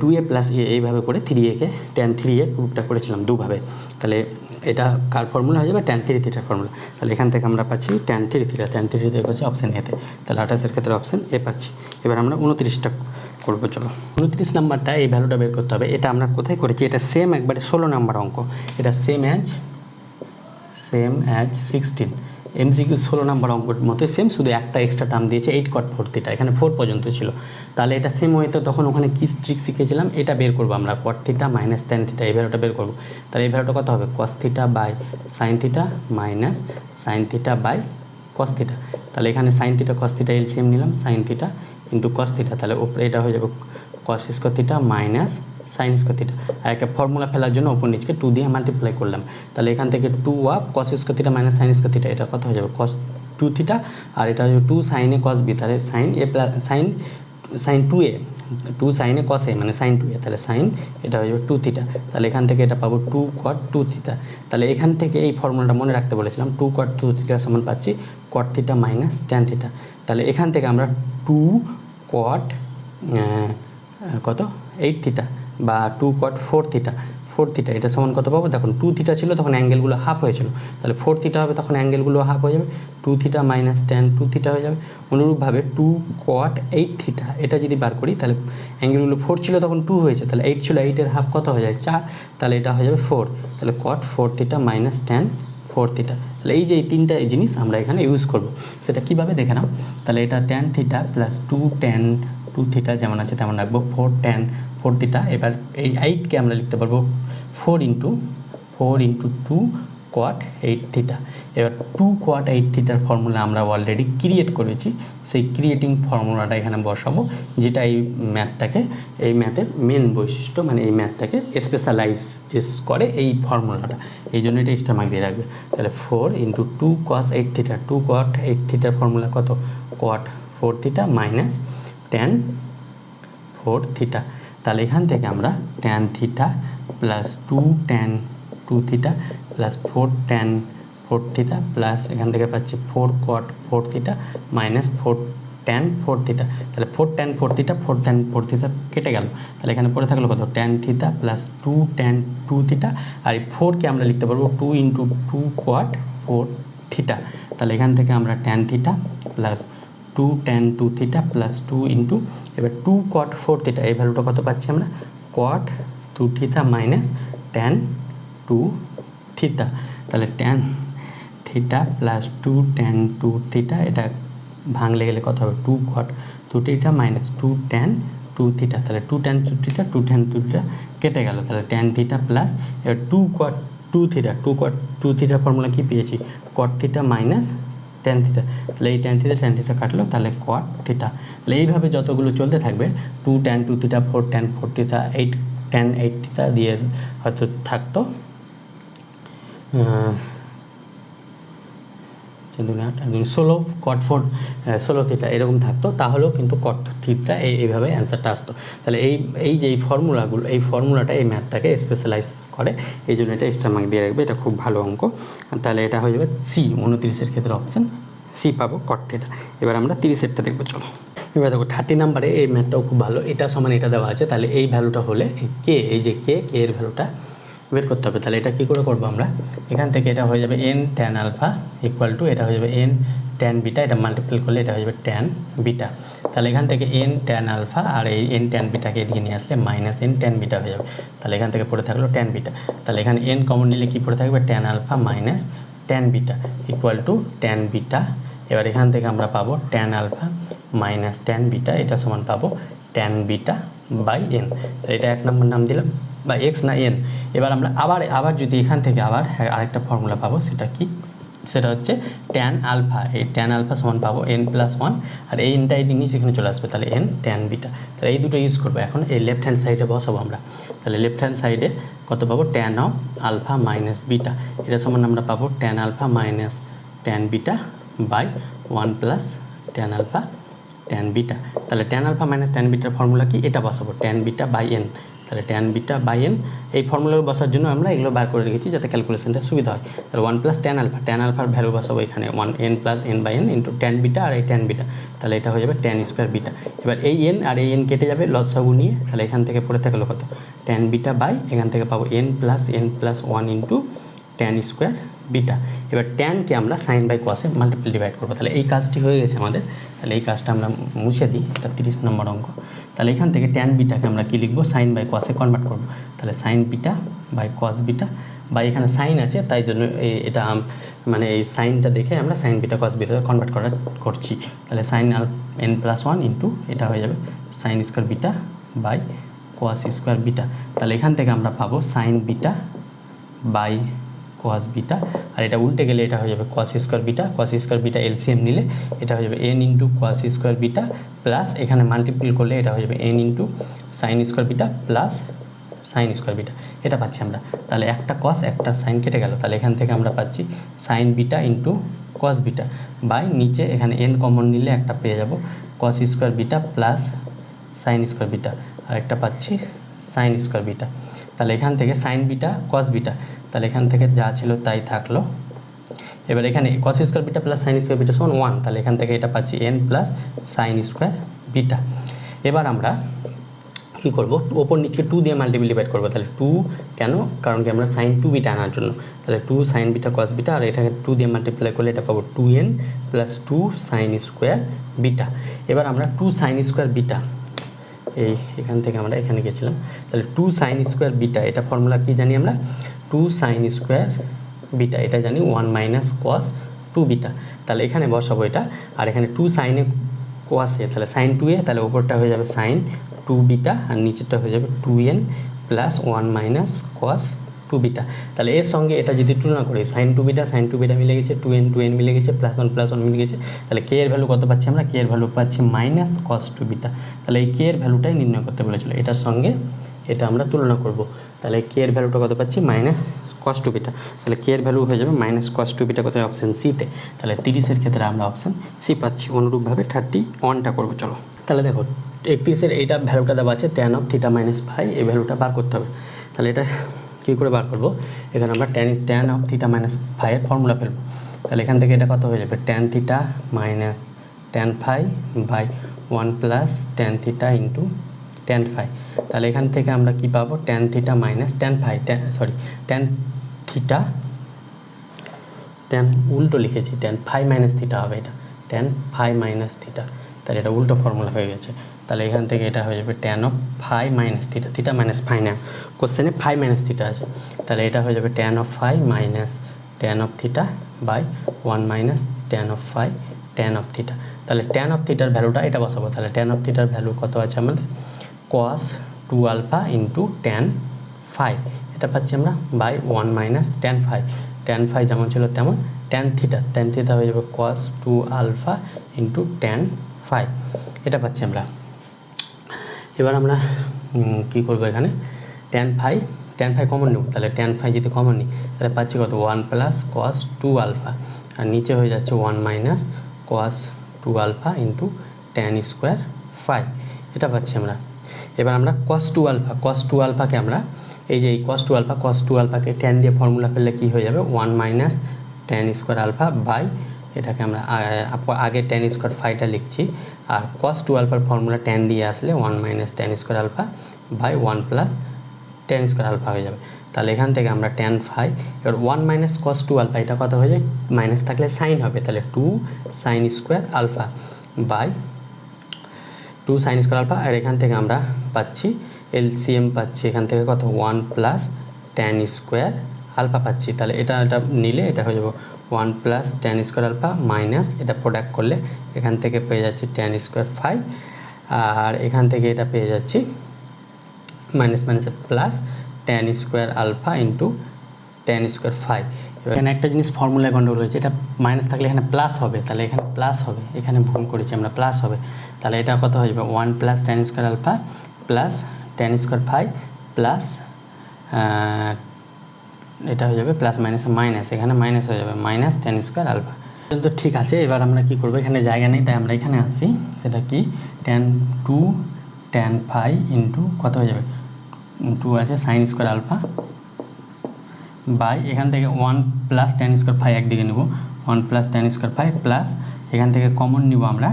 2a প্লাস এ, এইভাবে করে 3a-কে ট্যান 3a প্রুভটা করেছিলাম দুভাবে। তাহলে এটা কার ফর্মুলা হয়ে যাবে, ট্যান 3 থিটার ফর্মুলা। তাহলে এখান থেকে আমরা পাচ্ছি ট্যান 3 থিটা, ট্যান 3 থিটা হচ্ছে অপশান এতে। তাহলে 28-এর ক্ষেত্রে অপশান এ পাচ্ছি। এবার আমরা 29টা করবো, চলো। 29 নাম্বারটা এই ভ্যালুটা বের করতে হবে। এটা আমরা কোথায় করেছি, এটা সেম একবারে 16 নাম্বার অঙ্ক, এটা সেম অ্যাজ 16 এমসিকিউ 16 নাম্বার অঙ্কের মতো সেম, শুধু একটা এক্সট্রা টার্ম দিয়েছে 8 cot 4 থিটা, এখানে 4 পর্যন্ত ছিল। তাহলে এটা সেম হয়তো তখন ওখানে কি ট্রিক শিখেছিলাম, এটা বের করবো আমরা, cot theta minus tan theta, এই ভ্যালুটা বের করবো। তাহলে এই ভ্যালুটা কত হবে, cos theta by sine theta minus sine theta by cos theta. তাহলে এখানে sine theta cos theta LCM নিলাম, sine theta into cos theta, তাহলে উপরে এটা হয়ে যাবে cos square theta minus sine square theta. আর একটা ফর্মুলা ফেলার জন্য ওপর নিচকে 2 দিয়ে মাল্টিপ্লাই করলাম। তাহলে এখান থেকে 2 of cos square theta minus sine square theta, এটা কত হয়ে যাবে cos 2 থিটা, আর এটা হয়ে যাবে 2 সাইন এ cos বি, তাহলে সাইন এ প্লাস সাইন 2a, 2 সাইন এ cos এ মানে সাইন 2a, তাহলে সাইন এটা হয়ে যাবে 2 থিটা। তাহলে এখান থেকে এটা পাবো 2 cot 2 থিটা। তাহলে এখান থেকে এই ফর্মুলাটা মনে রাখতে বলেছিলাম, 2 cot 2 থিটা সমান পাচ্ছি cot theta minus tan theta. তাহলে এখান থেকে আমরা 2 cot কত 8 থিটা বা 2 cot 4 থিটা, 4 থিটা এটা সমান কত পাবো, দেখুন 2 থিটা ছিল তখন অ্যাঙ্গেলগুলো হাফ হয়েছিল, তাহলে 4 থিটা হবে তখন অ্যাঙ্গেলগুলো হাফ হয়ে যাবে, 2 থিটা মাইনাস ট্যান 2 থিটা হয়ে যাবে। অনুরূপভাবে 2 cot 8 থিটা এটা যদি বার করি, তাহলে অ্যাঙ্গেলগুলো 4 ছিল তখন 2 হয়েছে, তাহলে 8 ছিল, 8-এর হাফ কত হয়ে যায় 4, তাহলে এটা হয়ে যাবে 4, তাহলে cot 4 theta minus tan 4 theta. তাহলে এই যে এই তিনটা জিনিস আমরা এখানে ইউজ করব, সেটা কীভাবে দেখে নাও। তাহলে এটা tan theta plus 2 tan 2 theta যেমন আছে তেমন রাখবো, 4 ট্যান 4 থিটা। এবার এই 8-কে আমরা লিখতে পারবো 4 ইন্টু 2 cot 8 থিটা। এবার 2 cot 8 থিটার ফর্মুলা আমরা অলরেডি ক্রিয়েট করেছি, সেই ক্রিয়েটিং ফর্মুলাটা এখানে বসাবো, যেটা এই ম্যাথটাকে, এই ম্যাথের মেন বৈশিষ্ট্য, মানে এই ম্যাথটাকে স্পেশালাইজ করে এই ফর্মুলাটা, এই জন্য এটা এক্সট্রা মার্ক দিয়ে রাখবে। তাহলে 4 ইন্টু 2 cos 8 থিটা, 2 cot 8 থিটার ফর্মুলা কত, cot 4 theta minus tan 4 theta. তাহলে এখান থেকে আমরা tan theta plus 2 tan 2 theta plus 4 tan 4 theta plus এখান থেকে পাচ্ছি 4 cot 4 theta minus 4 tan 4 theta. তাহলে 4 ট্যান 4 থিটা 4 ট্যান 4 থিটা কেটে গেল, তাহলে এখানে পড়ে থাকলো কত, tan theta plus 2 tan 2 theta, আর এই 4-কে আমরা লিখতে পারবো 2 ইন্টু 2 cot 4 থিটা। তাহলে এখান থেকে আমরা tan theta plus 2 tan 2 theta plus 2 into এবার 2 cot 4 থিটা, এই ভ্যালুটা কত পাচ্ছি আমরা, cot 2 theta minus tan 2 theta. তাহলে tan theta plus 2 tan 2 theta, এটা ভাঙলে গেলে কত হবে, 2 cot 2 theta minus 2 tan 2 theta. তাহলে 2 ট্যান 2 থিটা 2 ট্যান 2 থিটা কেটে গেল, তাহলে ট্যান থিটা প্লাস এবার 2 cot 2 থিটা, 2 cot 2 থিটার ফর্মুলা কী পেয়েছি, cot theta minus tan theta, তাহলে এই ট্যান থিটা কাটলো, তাহলে কট থিটা। তাহলে এইভাবে যতগুলো চলতে থাকবে 2 tan 2 theta, 4 tan 4 theta, 8 tan 8 theta দিয়ে হয়তো থাকতো 16 cot 4 16 থিটা এরকম থাকতো, তাহলেও কিন্তু কট থিটা এইভাবে অ্যান্সারটা আসতো। তাহলে এই যে এই ফর্মুলাগুলো, এই ফর্মুলাটা এই ম্যাথটাকে স্পেশালাইজ করে, এই জন্য এটা এক্সট্রা মার্ক দিয়ে রাখবে, এটা খুব ভালো অঙ্ক। তাহলে এটা হয়ে যাবে সি, 29-এর ক্ষেত্রে অপশান সি পাবো, কট থিটা। এবার আমরা 30-এরটা দেখবো, চলো। এবার দেখো 30 নাম্বারে এই ম্যাথটাও খুব ভালো, এটা সমান এটা দেওয়া আছে, তাহলে এই ভ্যালুটা হলে কে, এই যে কে এর ভ্যালুটা বের করতে হবে। তাহলে এটা কী করে করবো আমরা, এখান থেকে এটা হয়ে যাবে n tan alpha equal to, এটা হয়ে যাবে n tan বিটা, এটা মাল্টিপ্লাই করলে এটা হয়ে যাবে tan বিটা। তাহলে এখান থেকে n tan আলফা আর এই n tan বিটাকে এদিকে নিয়ে আসলে মাইনাস n tan বিটা হয়ে যাবে। তাহলে এখান থেকে পড়ে থাকলো tan বিটা। তাহলে এখানে n কমন নিলে কী পড়ে থাকবে, tan alpha minus tan beta equal to tan beta. এবার এখান থেকে আমরা পাবো tan alpha minus tan beta, এটা সমান পাবো tan বিটা বাই n। তাহলে এটা 1 নম্বর নাম দিলাম, বা এক্স না এন। এবার আমরা আবার যদি এখান থেকে আবার আরেকটা ফর্মুলা পাবো, সেটা কি, সেটা হচ্ছে ট্যান আলফা। এই ট্যান আলফা সমান পাবো n+1, আর এই এনটা এই দিক নিচে এখানে চলে আসবে, তাহলে n ট্যান বিটা। তাহলে এই দুটো ইউজ করবো। এখন এই লেফট হ্যান্ড সাইডে বসাবো আমরা, তাহলে লেফট হ্যান্ড সাইডে কত পাবো, tan of alpha minus beta, এটা সমান আমরা পাবো tan alpha minus tan beta by 1 + tan alpha tan beta. তাহলে ট্যান আলফা মাইনাস ট্যান বিটার ফর্মুলা কি, এটা বসাবো ট্যান বিটা বাই n। তাহলে ট্যান বিটা বাই n, এই ফর্মুলাগুলো বসার জন্য আমরা এগুলো বার করে রেখেছি যাতে ক্যালকুলেশনটা সুবিধা হয়। তাহলে 1 + ট্যান আলফা, ট্যান আলফার ভ্যালু বসাবো এখানে 1n + n by n into tan beta আর এই ট্যান বিটা, তাহলে এটা হয়ে যাবে ট্যান স্কোয়ার বিটা। এবার এই n আর এই n কেটে যাবে লসাগু নিয়ে, তাহলে এখান থেকে পড়ে থাকলো কত, ট্যান বিটা বাই, এখান থেকে পাবো n+n+1 into tan square beta. এবার ট্যানকে আমরা সাইন বাই কসে মাল্টিপল ডিভাইড করবো। তাহলে এই কাজটি হয়ে গেছে আমাদের, তাহলে এই কাজটা আমরা মুছে দিই, এটা 30 নম্বর অঙ্ক। তাহলে এখান থেকে ট্যান বিটাকে আমরা কী লিখবো, সাইন বাই কসে কনভার্ট করবো। তাহলে sine beta by cos beta, বা এখানে সাইন আছে তাই জন্য এটা মানে এই সাইনটা দেখে আমরা sine beta cos beta convert করছি। তাহলে সাইন n+1 ইন্টু এটা হয়ে যাবে sine square beta by cos square beta. তাহলে এখান থেকে আমরা পাবো sine beta by cos beta, আর এটা উল্টে গেলে এটা হয়ে যাবে cos square beta. Cos square beta LCM নিলে এটা হয়ে যাবে n into cos square beta, plus এখানে মাল্টিপ্ল করলে এটা হয়ে যাবে n into sine square beta plus sine square beta, এটা পাচ্ছি আমরা। তাহলে একটা কস একটা সাইন কেটে গেল, তাহলে এখান থেকে আমরা পাচ্ছি sine beta into cos beta by নিচে এখানে n কমন নিলে একটা পেয়ে যাব cos square beta plus sine square beta, আর একটা পাচ্ছি সাইন স্কোয়ার বিটা। তাহলে এখান থেকে সাইন বিটা কস বিটা, তাহলে এখান থেকে যা ছিল তাই থাকলো। এবার এখানে কস square beta plus sine square beta সমান 1, তাহলে এখান থেকে এটা পাচ্ছি n plus sine square beta. এবার আমরা কী করবো, ওপর নিচে 2 দিয়ে মাল্টিপল ডিভাইড করবো। তাহলে 2 কেন, কারণ কি আমরা সাইন 2 বিটা আনার জন্য। তাহলে 2 সাইন বিটা কস বিটা, আর এটাকে 2 দিয়ে মাল্টিপ্লাই করলে এটা পাবো 2n plus 2 sine square beta. এবার আমরা 2 সাইন স্কোয়ার বিটা, এখান থেকে আমরা এখানে গেছিলাম, তাহলে 2 সাইন স্কোয়ার বিটা, এটা ফর্মুলা কি জানি আমরা, 2 সাইন স্কোয়ার বিটা, এটা জানি 1 মাইনাস কস 2 বিটা। তাহলে এখানে বসাবো এটা, আর এখানে 2 সাইনে কোয়াসে, তাহলে সাইন 2a, তাহলে ওপরটা হয়ে যাবে সাইন 2 বিটা আর নিচেরটা হয়ে যাবে 2n plus 1 minus cos 2 beta. তাহলে এর সঙ্গে এটা যদি তুলনা করি, সাইন 2 বিটা মিলে গেছে, 2n মিলে গেছে, প্লাস 1 মিলে গেছে, তাহলে কে এর ভ্যালু কত পাচ্ছি আমরা, কে এর ভ্যালু পাচ্ছি মাইনাস কস 2 বিটা। তাহলে এই কে এর ভ্যালুটাই নির্ণয় করতে বলেছিল, এটার সঙ্গে এটা আমরা তুলনা করব। তাহলে কে এর ভ্যালুটা কত পাচ্ছি, মাইনাস কস 2 বিটা। তাহলে কে এর ভ্যালু হয়ে যাবে মাইনাস কস 2 বিটা, কোথায়, অপশান সিতে। তাহলে 30-এর ক্ষেত্রে আমরা অপশান সি পাচ্ছি। অনুরূপভাবে 31টা করবো, চলো। তাহলে দেখো 31-এর এইটা ভ্যালুটা দেওয়া আছে tan of theta minus phi, এই ভ্যালুটা বার করতে হবে। তাহলে এটা কী করে বার করবো, এখানে আমরা ট্যান অফ থিটা মাইনাস ফাইয়ের ফর্মুলা ফেলবো। তাহলে এখান থেকে এটা কত হয়ে যাবে, tan theta minus tan phi by 1 plus tan theta into tan phi. তাহলে এখান থেকে আমরা কি পাবো, tan theta minus tan phi, tan theta, tan উল্টো লিখেছি, ট্যান ফাই মাইনাস থিটা হবে, এটা ট্যান ফাই মাইনাস থিটা, তাহলে এটা উল্টো ফর্মুলা হয়ে গেছে। তাহলে এখান থেকে এটা হয়ে যাবে tan of phi minus theta, theta minus phi না, কোশ্চেনে ফাই মাইনাস থিটা আছে, তাহলে এটা হয়ে যাবে tan of phi minus tan of theta by 1 minus tan of phi tan of theta. তাহলে ট্যান অফ থিটার ভ্যালুটা এটা বসাবো। তাহলে ট্যান অফ থিটার ভ্যালু কত আছে আমাদের, cos 2 alpha into tan phi, এটা পাচ্ছি আমরা by 1 minus tan phi, tan phi যেমন ছিল তেমন ট্যান থিটা হয়ে যাবে cos 2 alpha into tan phi, এটা পাচ্ছি আমরা। এবার আমরা কী করবো এখানে ট্যান ফাই কমন নেব, তাহলে ট্যান ফাই যদি কমন নিই তাহলে পাচ্ছি কত 1 প্লাস কস 2 আলফা, আর নিচে হয়ে যাচ্ছে 1 minus cos 2 alpha into tan square phi, এটা পাচ্ছি আমরা। এবার আমরা কস 2 আলফাকে আমরা এই যে এই কস 2 আলফাকে ট্যান দিয়ে ফর্মুলা ফেললে কী হয়ে যাবে 1 minus tan square alpha by, এটাকে আমরা আগে ট্যান স্কোয়ার ফাইটা লিখছি, আর কস 2 আলফার ফর্মুলা ট্যান দিয়ে আসলে 1 minus tan square alpha by 1 plus tan square alpha হয়ে যাবে। তাহলে এখান থেকে আমরা ট্যান ফাই, এবার 1 মাইনাস কস 2 আলফা এটা কত হয়ে যায়, মাইনাস থাকলে সাইন হবে, তাহলে 2 sine square alpha by 2 sine square alpha, আর এখান থেকে আমরা পাচ্ছি এলসিএম পাচ্ছি এখান থেকে কত 1 প্লাস ট্যান স্কোয়ার আলফা পাচ্ছি, তাহলে এটা নিলে এটা হয়ে যাবে 1 plus tan square alpha minus এটা প্রোডাক্ট করলে এখান থেকে পেয়ে যাচ্ছি ট্যান স্কোয়ার ফাই, আর এখান থেকে এটা পেয়ে যাচ্ছি minus plus tan square alpha into tan square phi. এখানে একটা জিনিস ফর্মুলায় গন্ডগোল রয়েছে, এটা মাইনাস থাকলে এখানে প্লাস হবে, তাহলে এখানে প্লাস হবে, এখানে ভুল করেছি আমরা, প্লাস হবে, তাহলে এটা কত হয়ে যাবে 1 plus tan square alpha plus tan square phi plus এটা হয়ে যাবে প্লাস মাইনাস এখানে মাইনাস হয়ে যাবে মাইনাস ট্যান স্কোয়ার আলফা। তো ঠিক আছে, এবার আমরা কি করব, এখানে জায়গা নেই তাই আমরা এখানে আসছি, সেটা কি ট্যান 2 ট্যান ফাই ইন্টু কত হয়ে যাবে 2 আছে সাইন স্কোয়ার আলফা বাই এখান থেকে 1 প্লাস ট্যান স্কোয়ার ফাই একদিকে নেব 1 plus tan square phi plus এখান থেকে কমন নিব আমরা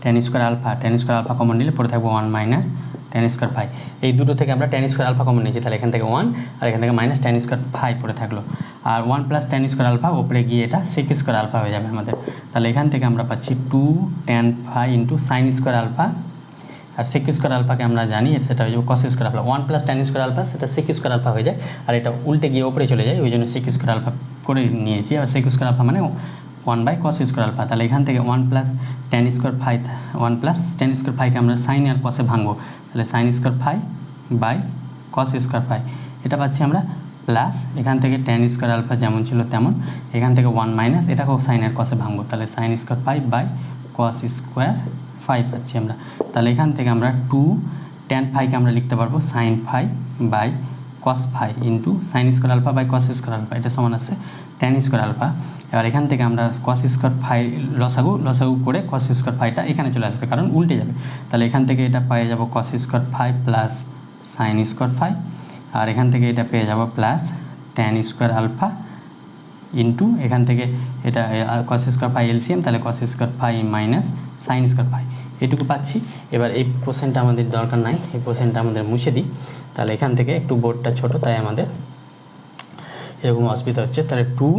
ট্যান স্কোয়ার আলফা কমন নিলে পরে থাকবো 1 মাইনাস ট্যান স্কোয়ার ফাই, এই দুটো থেকে আমরা ট্যান স্কোয়ার আলফা কমন নিয়েছি, তাহলে এখান থেকে 1 আর এখান থেকে মাইনাস ট্যান স্কোয়ার ফাই পড়ে থাকলো, আর 1 প্লাস ট্যান স্কোয়ার আলফা ওপরে গিয়ে এটা সেক স্কোয়ার আলফা হয়ে যাবে আমাদের, তাহলে এখান থেকে আমরা পাচ্ছি 2 tan phi into sine square alpha, আর সেক স্কোয়ার আলফাকে আমরা জানি সেটা হয়ে যাবে cos square alpha, 1 plus tan square alpha সেটা সেক স্কোয়ার আলফা হয়ে যায়, আর এটা উল্টে গিয়ে ওপরে চলে যায়, ওই জন্য সেক স্কোয়ার আলফা করে নিয়েছি, আর সেক স্কোয়ার আলফা মানে 1 বাই কস স্কোয়ার আলফা, তাহলে এখান থেকে 1 plus tan square phi 1 plus tan square ফাইকে আমরা সাইন আর কসে ভাঙবো, তাহলে sine square phi by cos square phi, এটা পাচ্ছি আমরা প্লাস এখান থেকে ট্যান স্কোয়ার আলফা যেমন ছিল তেমন, এখান থেকে 1 মাইনাস এটাকেও সাইন আর কসে ভাঙবো, তাহলে sine square phi by cos square phi পাচ্ছি আমরা, তাহলে এখান থেকে আমরা 2 ট্যান ফাইকে আমরা লিখতে পারবো sine phi by cos phi into sine square alpha by cos square alpha, এটা সমান আছে ট্যান স্কোয়ার আলফা। এবার এখান থেকে আমরা কস স্কোয়ার ফাই লসাগু করে কস স্কোয়ার ফাইটা এখানে চলে আসবে কারণ উল্টে যাবে, তাহলে এখান থেকে এটা পেয়ে যাব cos square phi plus sine square phi, আর এখান থেকে এটা পেয়ে যাব plus tan square alpha into এখান থেকে এটা কস স্কোয়ার ফাই এলসিএম, তাহলে cos square phi minus sine square phi, এটুকু পাচ্ছি। এবার এই কোশ্চেনটা আমাদের দরকার নাই, এই কোশ্চেনটা আমাদের মুছে দিই, তাহলে এখান থেকে একটু বোর্ডটা ছোট তাই আমাদের এরকম অসুবিধা হচ্ছে, তাহলে 2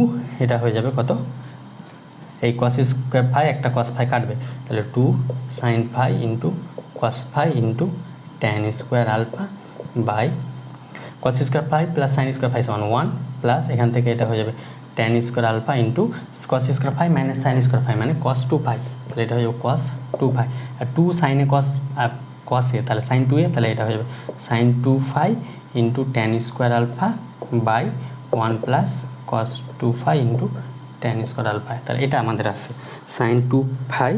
এটা হয়ে যাবে কত, এই কস স্কোয়ার ফাই একটা কস ফাই কাটবে, তাহলে 2 sine phi into cos phi into tan square alpha by cos square phi plus sine square phi সমান 1 প্লাস এখান থেকে এটা হয়ে যাবে tan square alpha into cos square phi minus sine square phi মানে cos 2 phi, তাহলে এটা হয়ে যাবে কস 2 ফাই, আর 2 সাইনে কসে তাহলে সাইন 2 এ, তাহলে এটা হয়ে যাবে sine 2 phi into tan square alpha by 1 plus cos 2 phi into tan square alpha, তাহলে এটা আমাদের আসছে sine 2 phi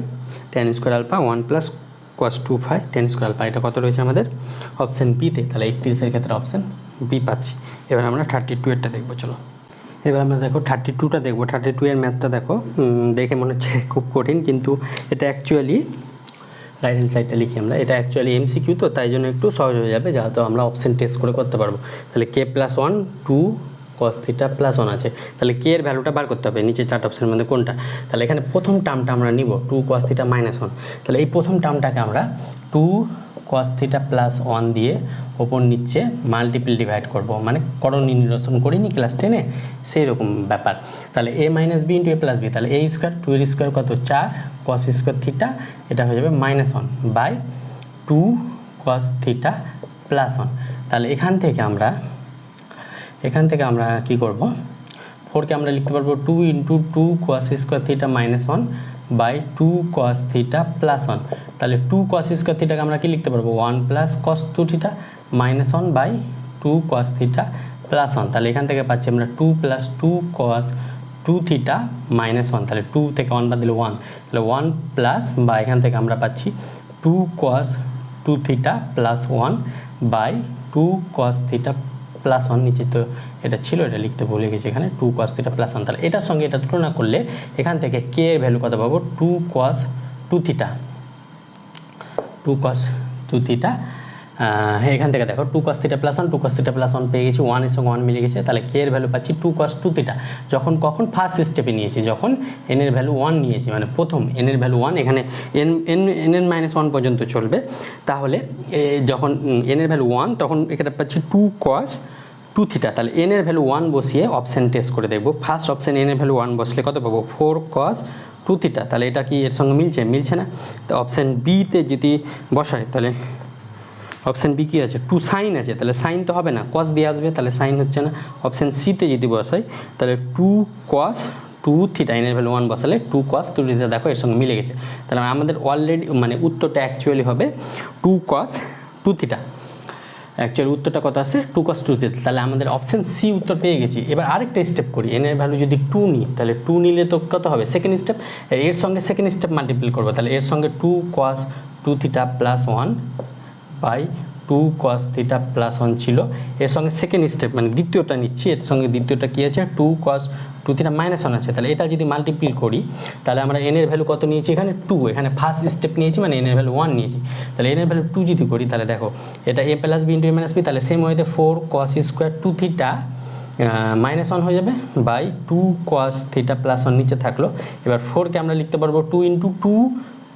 tan square alpha 1 plus cos 2 phi tan square alpha, এটা কত রয়েছে আমাদের অপশান বিতে, তাহলে 31-এর ক্ষেত্রে অপশান বি পাচ্ছি। এবার আমরা 32-এরটা দেখবো, চলো এবার আমরা দেখো 32টা দেখবো। 32 এর ম্যাথটা দেখো, দেখে মনে হচ্ছে খুব কঠিন, কিন্তু এটা অ্যাকচুয়ালি রাইট হ্যান্ড সাইডটা লিখি আমরা, এটা অ্যাকচুয়ালি এমসিকিউ তো তাই জন্য একটু সহজ হয়ে যাবে, যেহেতু আমরা অপশান টেস্ট করে করতে পারবো। তাহলে k plus 1 2 cos theta plus 1 আছে, তাহলে কে এর ভ্যালুটা বার করতে হবে নিচে 4 অপশানের মধ্যে কোনটা, তাহলে এখানে প্রথম টার্মটা আমরা নিব 2 কস থিটা মাইনাস 1, তাহলে এই প্রথম টার্মটাকে আমরা 2 কস থিটা প্লাস 1 দিয়ে ওপর নিচে মাল্টিপল ডিভাইড করব, মানে করণী নিরসন করিনি ক্লাস 10-এ সেই রকম ব্যাপার। তাহলে a minus B into A plus B, তাহলে a স্কোয়ার 2 এর স্কোয়ার কত 4 কস স্কোয়ার থিটা, এটা হয়ে যাবে minus 1 by 2 cos theta plus 1, তাহলে এখান থেকে আমরা কি করব 4কে আমরা লিখতে পারবো 2 into 2 cos square theta minus 1 by 2 cos theta plus 1, তাহলে 2 কস স্কোয়ার থিটাকে আমরা কি লিখতে পারবো 1 plus cos 2 theta minus 1 by 2 cos theta plus 1, তাহলে এখান থেকে পাচ্ছি আমরা 2 plus 2 cos two theta minus one, তাহলে টু থেকে ওয়ান বাদ দিলে ওয়ান, তাহলে ওয়ান প্লাস বা এখান থেকে আমরা পাচ্ছি two cos two theta plus one by two cos theta plus one, নিচে তো এটা ছিল, এটা লিখতে ভুলে গেছি এখানে, two cos theta plus one. তাহলে এটার সঙ্গে এটা তুলনা করলে এখান থেকে কে এর ভ্যালু কত পাবো, two cos two theta, two cos two theta, এখান থেকে দেখো two cos theta plus one, two cos theta plus one পেয়ে গেছি, ওয়ানের সঙ্গে ওয়ান মিলে গেছে, তাহলে কে এর ভ্যালু পাচ্ছি টু কস টু থিটা। যখন কখন ফার্স্ট স্টেপে নিয়েছি, যখন এন এর ভ্যালু ওয়ান নিয়েছি, মানে প্রথম এন এর ভ্যালু ওয়ান, এখানে এন এর মাইনাস ওয়ান পর্যন্ত চলবে, তাহলে যখন এন এর ভ্যালু ওয়ান তখন এখানে পাচ্ছি টু কস টু থিটা। তাহলে এন এর ভ্যালু ওয়ান বসিয়ে অপশান টেস্ট করে দেখবো, ফার্স্ট অপশান এন এর ভ্যালু ওয়ান বসলে কত পাবো, ফোর কস টু থিটা। তাহলে এটা কি এর সঙ্গে মিলছে না, তো অপশান বিতে যদি বসায় তাহলে অপশান বি কী আছে, টু সাইন আছে, তাহলে সাইন তো হবে না, কস দিয়ে আসবে, তাহলে সাইন হচ্ছে না। অপশান সিতে যদি বসাই তাহলে two cos two theta, N এর ভ্যালু ওয়ান বসালে টু কস টু থিটা, দেখো এর সঙ্গে মিলে গেছে। তাহলে আমাদের অলরেডি মানে উত্তরটা অ্যাকচুয়ালি হবে two cos two theta, actually উত্তরটা কত আসছে, টু কস টু থিটা। তাহলে আমাদের অপশান সি উত্তর পেয়ে গেছি। এবার আরেকটা স্টেপ করি, এন এর ভ্যালু যদি টু নিই, তাহলে টু নিলে তো কত হবে, সেকেন্ড স্টেপ, এর সঙ্গে সেকেন্ড স্টেপ মাল্টিপ্লাই করবো, তাহলে এর সঙ্গে two cos two theta plus one by two cos theta plus one ছিল, এর সঙ্গে সেকেন্ড স্টেপ মানে দ্বিতীয়টা নিচ্ছি, এর সঙ্গে দ্বিতীয়টা কী আছে, two cos two theta minus one আছে, তাহলে এটা যদি মাল্টিপ্লাই করি তাহলে আমরা এন এর ভ্যালু কত নিয়েছি, এখানে টু, এখানে ফার্স্ট স্টেপ নিয়েছি মানে এন এর ভ্যালু ওয়ান নিয়েছি, তাহলে এন এর ভ্যালু টু যদি করি তাহলে দেখো এটা A plus B into A minus B, তাহলে সেম ওয়েতে four cos square two theta minus one হয়ে যাবে by two cos theta plus one নিচে থাকলো। এবার ফোরকে আমরা লিখতে পারবো two into two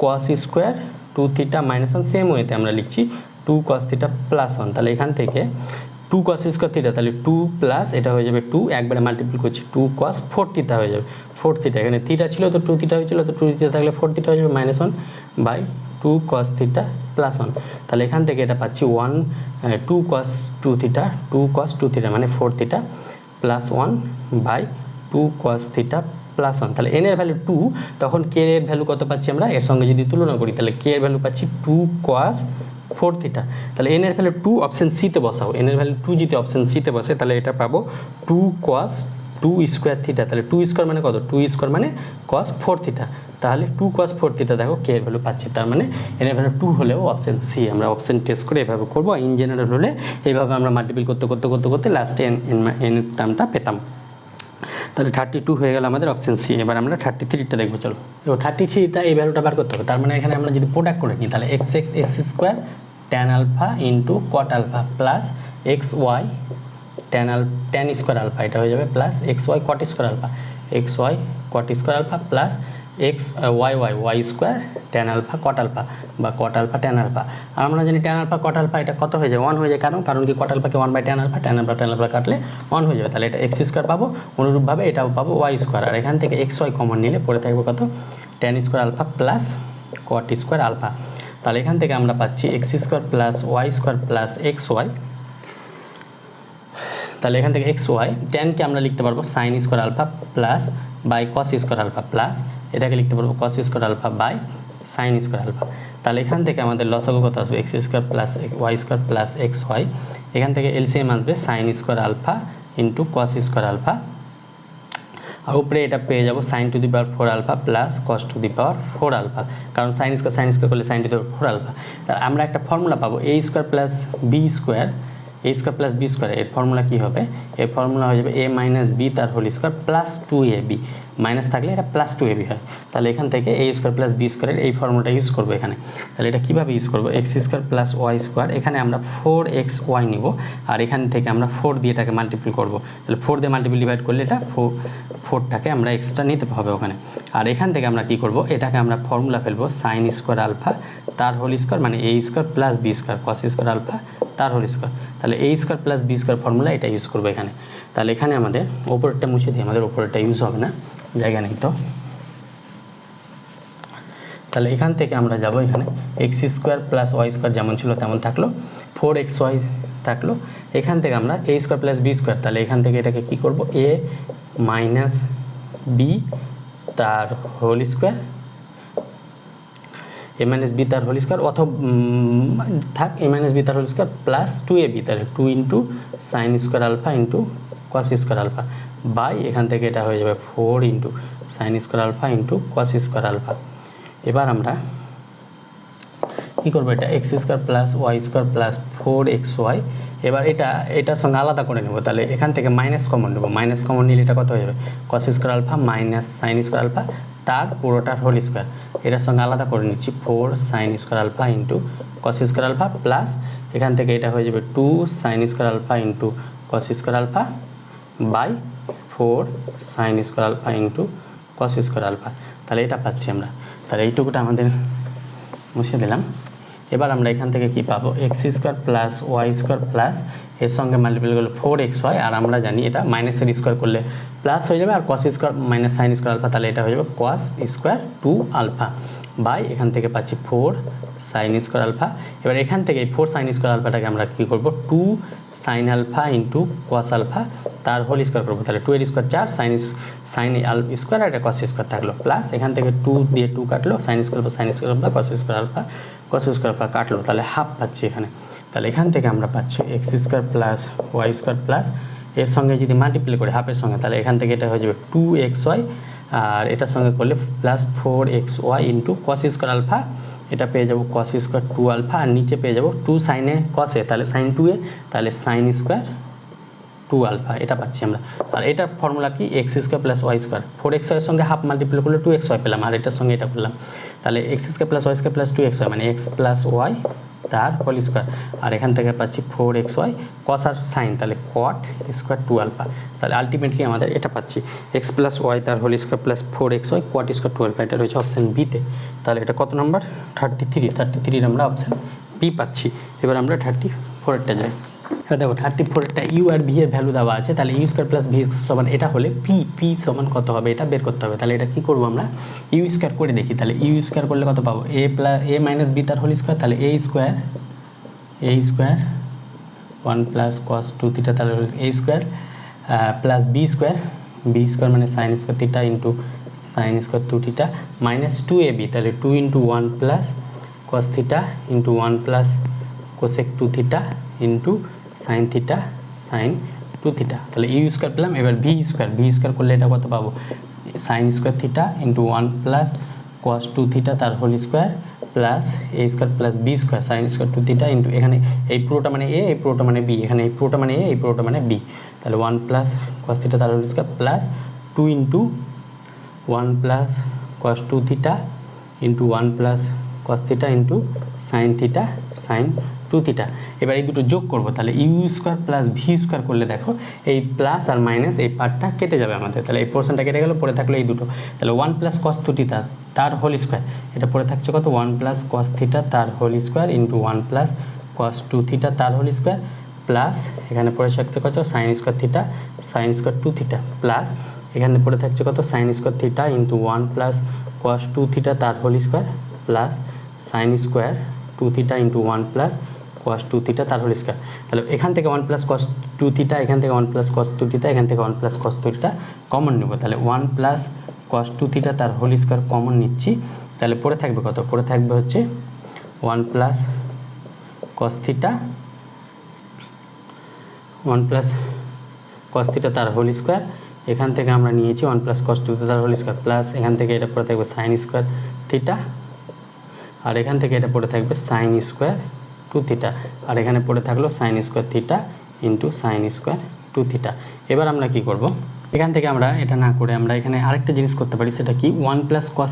cos square two theta minus one, same ওয়েতে আমরা লিখছি two cos theta plus one, তাহলে এখান থেকে টু কস স্কোয়ার থিটা, তাহলে টু প্লাস এটা হয়ে যাবে টু, একবারে মাল্টিপ্লাই করছি, টু কস ফোর থিটা হয়ে যাবে, ফোর থিটা, এখানে থিটা ছিল তো টু থিটা হয়েছিল, তো টু থিটা থাকলে ফোর থিটা হয়ে যাবে minus one by two cos theta plus one. তাহলে এখান থেকে এটা পাচ্ছি one two cos two theta, two cos two theta মানে four theta plus one by two cos theta plus one. তাহলে এন এর ভ্যালু টু, তখন কে এর ভ্যালু কত পাচ্ছি আমরা, এর সঙ্গে যদি তুলনা করি তাহলে কে এর ভ্যালু পাচ্ছি টু কস ফোর থিটা। তাহলে এন এর ভ্যালু টু অপশান সিতে বসাও, এন এর ভ্যালু টু যদি অপশান সিতে বসে তাহলে এটা পাবো two cos two square theta, তাহলে টু স্কোয়ার মানে কত, টু স্কোয়ার মানে কস ফোর থিটা, তাহলে টু কস ফোর থিটা দেখো কে এর ভ্যালু পাচ্ছি, তার মানে এন এর ভ্যালু টু হলেও অপশান সি। আমরা অপশান টেস্ট করে এভাবে করবো, ইন জেনারেল হলে এইভাবে আমরা মাল্টিপ্লাই করতে লাস্টে এন এর টার্মটা পেতাম। তাহলে 32 হয়ে গেল আমাদের অপশান সি। এবার আমরা 33টা দেখবো, চলো। তো 33টা এই ভ্যালুটা বার করতে হবে, তার মানে এখানে আমরা যদি প্রোডাক্ট করে নিই তাহলে X X S square tan alpha into cot alpha plus X Y tan square alpha, এটা হয়ে যাবে plus X Y cot square alpha, X Y cot square alpha plus X Y square tan alpha cot alpha বা cot alpha tan alpha. আর আমরা জানি tan alpha cot alpha এটা কত হয়ে যায়, ওয়ান হয়ে যায়, কারণ কি কট আলফাকে ওয়ান বাই ট্যান আলফা কাটলে ওয়ান হয়ে যাবে, তাহলে এটা এক্স স্কোয়ার পাবো, অনুরূপভাবে এটাও পাবো ওয়াই স্কোয়ার, আর এখান থেকে এক্স ওয়াই কমন নিলে পড়ে থাকবে কত, tan square alpha plus cot square alpha. তাহলে এখান থেকে আমরা পাচ্ছি x square plus Y square plus X Y, তাহলে এখান থেকে এক্স ওয়াই ট্যানকে আমরা লিখতে পারবো sine square alpha plus by cos square alpha plus এটাকে লিখতে পারবো cos square alpha by sine square alpha. তাহলে এখান থেকে আমাদের লসাগু কত আসবে, X square plus Y square plus X Y, এখান থেকে এলসিএম আসবে sine square alpha into cos square alpha, আর উপরে এটা পেয়ে যাবো sine to the power four alpha plus cos to the power four alpha, কারণ সাইন স্কোয়ার করলে sine to the power four alpha. তাহলে আমরা একটা ফর্মুলা পাবো a square plus b square, a square plus b square, এর formula কী হবে, এর ফর্মুলা হয়ে যাবে এ মাইনাস বি তার whole square plus two a b, minus থাকলে এটা প্লাস টু এ বি হয়। তাহলে এখান থেকে এ স্কোয়ার প্লাস বি স্কোয়ারের এই ফর্মুলাটা ইউজ করবো এখানে। তাহলে এটা কীভাবে ইউজ করবো, X square plus Y square, এখানে আমরা ফোর এক্স ওয়াই নিব, আর এখান থেকে আমরা ফোর দিয়ে এটাকে মাল্টিপ্লাই করবো, তাহলে ফোর দিয়ে মাল্টিপ্লাই ডিভাইড করলে এটা ফোরটাকে আমরা এক্সট্রা নিতে হবে ওখানে। আর এখান থেকে আমরা কী করবো, এটাকে আমরা ফর্মুলা ফেলবো সাইন স্কোয়ার আলফা তার হোল স্কোয়ার মানে a square plus b square cos square alpha তার হোল স্কোয়ার, তাহলে a square plus b square formula এটা ইউজ করবো এখানে। তাহলে এখানে আমাদের ওপরেরটা মুছে দিই, আমাদের ওপরেরটা ইউজ হবে না, জায়গা নেই তো। তাহলে এখান থেকে আমরা যাব এখানে x square plus Y square যেমন ছিল তেমন থাকলো, ফোর এক্স ওয়াই থাকলো, এখান থেকে আমরা a square plus b square, তাহলে এখান থেকে এটাকে কী করবো, এ মাইনাস বি তার whole square, a minus b তার হোল স্কোয়ার অথবা থাক এ মাইনাস বি তার whole square plus two a b, তাহলে two into sine square alpha into cos square alpha by এখান থেকে এটা হয়ে যাবে 4 into sine square alpha into cos square alpha. এবার আমরা কী করবো, এটা x square plus Y square plus 4xy, এবার এটার সঙ্গে আলাদা করে নেব। তাহলে এখান থেকে মাইনাস কমন নেব, মাইনাস কমন নিলে এটা কত হয়ে যাবে, cos square alpha minus sine square alpha তার পুরোটার হোল স্কোয়ার, এটার সঙ্গে আলাদা করে নিচ্ছি 4 sine square alpha into cos square alpha plus এখান থেকে এটা হয়ে যাবে 2 sine square alpha into cos square alpha by 4 sine square alpha into cos square alpha. তাহলে এটা পাচ্ছি আমরা। তাহলে এইটুকুটা আমাদের মুছে দিলাম। এবার আমরা এখান থেকে কি পাবো, x square plus Y square plus এর সঙ্গে মাল্টিপ্লাই করলে 4xy, আর আমরা জানি এটা মাইনাসের স্কোয়ার করলে প্লাস হয়ে যাবে, আর cos square minus sine square alpha, তাহলে এটা হয়ে যাবে কস স্কোয়ার 2 আলফা বাই এখান থেকে পাচ্ছি 4 সাইন স্কোয়ার আলফা। এবার এখান থেকে এই 4 সাইন স্কোয়ার আলফাটাকে আমরা কী করবো, 2 sine alpha into cos alpha তার হোল স্কোয়ার করবো। তাহলে 2 এর স্কোয়ার 4 সাইন স্কোয়ার, আর এটা কস স্কোয়ার থাকলো, প্লাস এখান থেকে 2 দিয়ে 2 কাটলো, sine square alpha cos square alpha কাটলো, তাহলে হাফ পাচ্ছি এখানে। তাহলে এখান থেকে আমরা পাচ্ছি x square plus Y square plus এর সঙ্গে যদি মাল্টিপ্লাই করি হাফের সঙ্গে, তাহলে এখান থেকে এটা হয়ে যাবে 2xy, আর এটার সঙ্গে করলে plus 4xy into cos square alpha, এটা পেয়ে যাবো কস স্কোয়ার 2 আলফা, আর নিচে পেয়ে যাবো 2 সাইনে কসে, তাহলে সাইন 2a, তাহলে সাইন স্কোয়ার 2 আলফা, এটা পাচ্ছি আমরা। আর এটার ফর্মুলা কি, x square plus Y square, 4xy এর সঙ্গে হাফ মাল্টিপ্লাই করলে 2xy পেলাম, আর এটার সঙ্গে এটা করলাম, তাহলে x square plus Y square plus 2xy মানে এক্স প্লাস ওয়াই তার হোল স্কোয়ার, আর এখান থেকে পাচ্ছি 4xy কস আর সাইন, তাহলে কট স্কোয়ার 2 আলফা। তাহলে আলটিমেটলি আমাদের এটা পাচ্ছি এক্স প্লাস ওয়াই তার whole square plus 4xy cot square 2 alpha, এটা রয়েছে অপশান বিতে। তাহলে এটা কত নম্বর, 33 আমরা অপশান বি পাচ্ছি। এবার আমরা 34টা যাই। এবার দেখো 34টা ইউ আর ভি এর ভ্যালু দেওয়া আছে, তাহলে ইউ স্কোয়ার প্লাস ভি সমান এটা হলে পি সমান কত হবে, এটা বের করতে হবে। তাহলে এটা কী করবো আমরা, ইউ স্কোয়ার করে দেখি। তাহলে ইউ স্কোয়ার করলে কত পাবো, এ মাইনাস বি তার হোল স্কোয়ার, তাহলে a square 1 plus cos 2 theta তার এ স্কোয়ার প্লাস বি স্কোয়ার মানে sign square theta into sine square 2 theta minus 2ab, তাহলে 2 into 1 plus cos theta into 1 plus cosec 2 theta into sine theta sine 2 theta. তাহলে u square পেলাম। এবার V square করলে এটা কত পাবো, sign square theta into 1 plus cos 2 theta তার whole square plus a square plus b square sine square 2 theta into এখানে এই পুরোটা মানে এ, এই পুরোটা মানে বি, এখানে এই পুরোটা মানে এ, এই পুরোটা মানে বি, তাহলে 1 প্লাস কস থিটা তার whole square plus 2 into 1 plus cos 2 theta into 1 plus cos theta into sine theta sine 2 theta. এবার এই দুটো যোগ করবো, তাহলে u square plus v square করলে দেখো এই প্লাস আর মাইনাস এই পার্টটা কেটে যাবে আমাদের, তাহলে এই পোর্শনটা কেটে গেল, পড়ে থাকলো এই দুটো। তাহলে 1 প্লাস কস 2 থিটা তার হোল স্কোয়ার, এটা পড়ে থাকছে কত, 1 প্লাস কস থিটা তার whole square into 1 plus cos 2 theta তার হোল স্কোয়ার প্লাস এখানে পড়ে থাকছে কত, sine square theta sine square 2 theta plus এখানে পড়ে থাকছে কত, sine square theta into 1 plus cos 2 theta তার whole square plus sine square 2 theta into 1 plus cos 2 theta তার হোল স্কোয়ার। তাহলে এখান থেকে 1 প্লাস কস 2 থিটা, এখান থেকে 1 প্লাস কস 2 থিটা, এখান থেকে 1 প্লাস কস 2 থিটা কমন নেব, তাহলে 1 প্লাস কস 2 থিটা তার হোল স্কোয়ার কমন নিচ্ছি, তাহলে পড়ে থাকবে কত, পড়ে থাকবে হচ্ছে 1 plus cos theta 1 plus cos theta তার হোল স্কোয়ার, এখান থেকে আমরা নিয়েছি 1 প্লাস কস 2 থিটা তার হোল স্কোয়ার প্লাস এখান থেকে এটা পড়ে থাকবে সাইন স্কোয়ার থিটা, আর এখান থেকে এটা পড়ে থাকবে সাইন স্কোয়ার 2 থিটা, আর এখানে পড়ে থাকলো sign square theta into sine square 2 theta. এবার আমরা কি করব, এখান থেকে আমরা এটা না করে আমরা এখানে আরেকটা জিনিস করতে পারি, সেটা কি 1 plus cos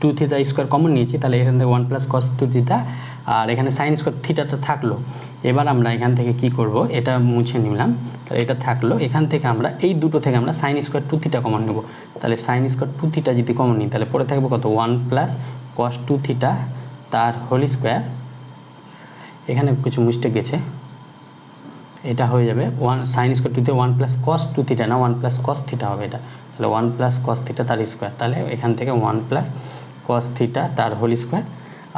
2 theta square common নিয়েছি, তাহলে এখান থেকে 1 প্লাস কস 2 থিটা আর এখানে সাইন স্কোয়ার থিটাটা থাকলো। এবার আমরা এখান থেকে কি করব, এটা মুছে নিলাম, তাহলে এটা থাকলো, এখান থেকে আমরা এই দুটো থেকে আমরা সাইন স্কোয়ার 2 থিটা কমন নেব, তাহলে সাইন স্কোয়ার 2 থিটা যদি কমন নিই তাহলে পড়ে থাকবে কত, 1 প্লাস কস 2 থিটা তার হোল স্কোয়ার, এখানে কিছু মিস্টেক গেছে, এটা হয়ে যাবে 1 সাইন স্কোয়ার 2 তে 1 প্লাস কস 2 থিটা না 1 প্লাস কস থিটা হবে এটা, তাহলে 1 প্লাস কস থিটা তার স্কোয়ার, তাহলে এখান থেকে 1 প্লাস কস থিটা তার হোল স্কোয়ার,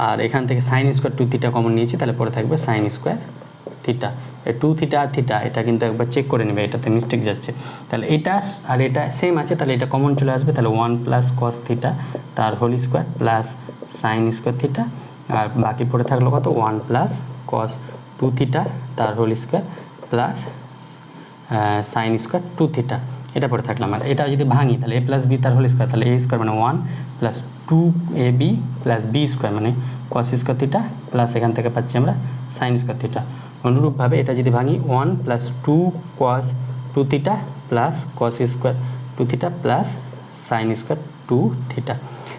আর এখান থেকে সাইন স্কোয়ার 2 থিটা কমন নিয়েছি, তাহলে পরে থাকবে সাইন স্কোয়ার থিটা। এই 2 থিটা আর থিটা এটা কিন্তু একবার চেক করে নেবে, এটাতে মিস্টেক যাচ্ছে, তাহলে এটা আর এটা সেম আছে, তাহলে এটা কমন চলে আসবে, তাহলে 1 প্লাস কস থিটা তার whole square plus sine square theta, আর বাকি পড়ে থাকলো কত, 1 প্লাস কস 2 থিটা তার whole square plus sine square 2 theta, এটা পড়ে থাকলাম। আর এটা যদি ভাঙি তাহলে a প্লাস বি তার হোল স্কোয়ার, তাহলে a স্কোয়ার মানে 1 plus 2ab plus b square মানে কস স্কোয়ার থিটা প্লাস এখান থেকে পাচ্ছি আমরা সাইন স্কোয়ার থিটা। অনুরূপভাবে এটা যদি ভাঙি 1 প্লাস 2 কস 2 theta plus cos square 2 theta plus sine square 2 theta.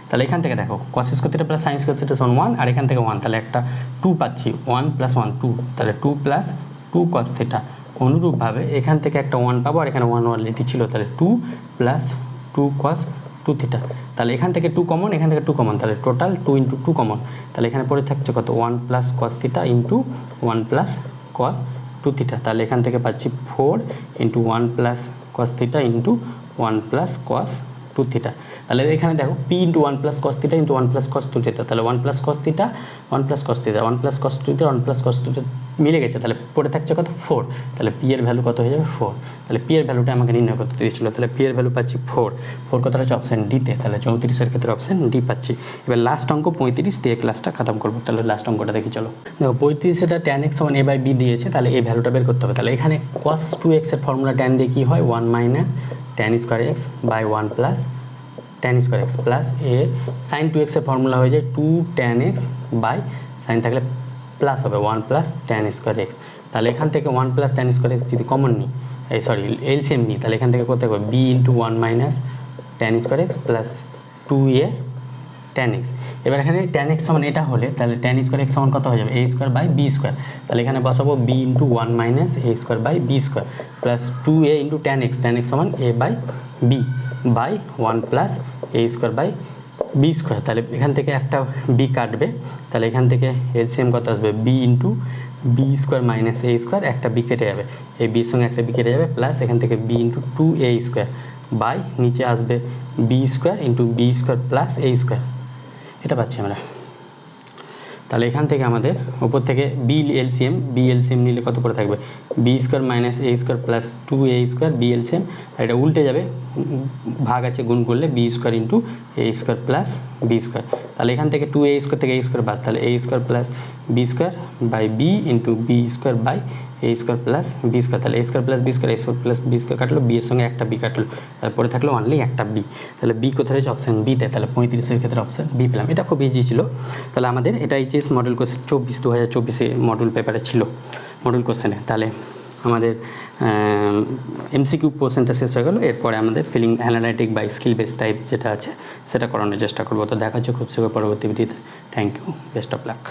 তাহলে এখান থেকে দেখো কস square theta plus sine square theta সমান 1, আর এখান থেকে 1, তাহলে একটা 2 পাচ্ছি, 1 প্লাস 1 2, তাহলে 2 প্লাস 2 কস থিটা। অনুরূপভাবে এখান থেকে একটা 1 পাবো, আর এখানে 1 অলরেডি ছিল, তাহলে 2 প্লাস 2 কস 2 থিটা। তাহলে এখান থেকে 2 কমন, এখান থেকে 2 কমন, তাহলে টোটাল 2 ইন্টু 2 কমন, তাহলে এখানে পড়ে থাকছে কত 1 plus cos theta into 1 plus cos 2 theta. তাহলে এখান থেকে পাচ্ছি 4 into 1 plus cos theta into 1 plus cos 2 theta. তাহলে এখানে দেখো p into 1 plus cos theta into 1 plus cos 2 theta, তাহলে 1 plus cos theta 1 plus cos theta 1 plus cos 2 theta 1 plus cos 2 theta মিলে গেছে, তাহলে পড়ে থাকছে কত 4, তাহলে p এর ভ্যালু কত হয়ে যাবে 4। তাহলে p এর ভ্যালুটা আমাকে নির্ণয় করতে দিয়েছিল, তাহলে p এর ভ্যালু পাচ্ছি 4 কথাটা হচ্ছে অপশান ডিতে, তাহলে 34-এর ক্ষেত্রে অপশান ডি পাচ্ছি। এবার লাস্ট অঙ্ক 35 দিয়ে ক্লাসটা খতম করবো। তাহলে লাস্ট অঙ্কটা দেখি চলো। দেখো 35 এটা tan x সমান a বাই b দিয়েছে, তাহলে এই ভ্যালুটা বের করতে হবে। তাহলে এখানে cos 2x এর ফর্মুলা tan দিয়ে কী হয় 1 minus tan square x by 1 plus tan square x plus এ সাইন 2x এর ফর্মুলা হয়ে যায় 2 tan x বাই সাইন থাকলে প্লাস হবে 1 প্লাস tan স্কোয়ার এক্স। তাহলে এখান থেকে 1 প্লাস tan স্কোয়ার এক্স যদি কমন নিই, এলসিএম নিই, তাহলে এখান থেকে করতে হবে b into 1 minus tan square x plus 2a tan x। এবার এখানে tan x সমান এটা হলে তাহলে tan স্কোয়ার এক্স সমান কত হয়ে যাবে a square by b square. তাহলে এখানে বসাবো b into 1 minus a square by b square plus 2a into tan x সমান a by b by 1 plus a square by b square. তাহলে এখান থেকে একটা বি কাটবে, তাহলে এখান থেকে এলসিএম কত আসবে b into b square minus a square, একটা বি কেটে যাবে, এই বির সঙ্গে একটা বি কেটে যাবে, প্লাস এখান থেকে b into 2a square by নিচে আসবে b square into b square plus a square, এটা পাচ্ছি আমরা। তাহলে এখান থেকে আমাদের উপর থেকে বি এলসিএম নিলে কত করে থাকবে b square minus a square plus 2a square b LCM, আর এটা উল্টে যাবে, ভাগ আছে গুণ করলে b square into a square plus b square. তাহলে এখান থেকে 2a স্কোয়ার থেকে a স্কোয়ার বাদ, তাহলে a square plus b square by b into b square by a square plus b square. তাহলে a square plus b square, a square plus b square কাটলো, b এর সঙ্গে একটা B কাটলো, তারপরে থাকলো অনলি একটা বি। তাহলে বি কোথায় রয়েছে অপশান বিতে, তাহলে 35-এর ক্ষেত্রে অপশান বি পেলাম। এটা খুব ইজি ছিল। তাহলে আমাদের এটা এইচএস মডেল কোশ্চেন 2024 মডেল পেপারে ছিল, মডেল কোশ্চেনে। তাহলে আমাদের এমসিকিউ পোর্শনটা শেষ হয়ে গেল। এরপরে আমাদের ফিলিং অ্যানালাইটিক বা স্কিল বেস টাইপ যেটা আছে সেটা করানোর চেষ্টা করবো। তো দেখা হচ্ছে খুব শীঘ্র পরবর্তী ভিডিওতে। Thank you, best of lakh.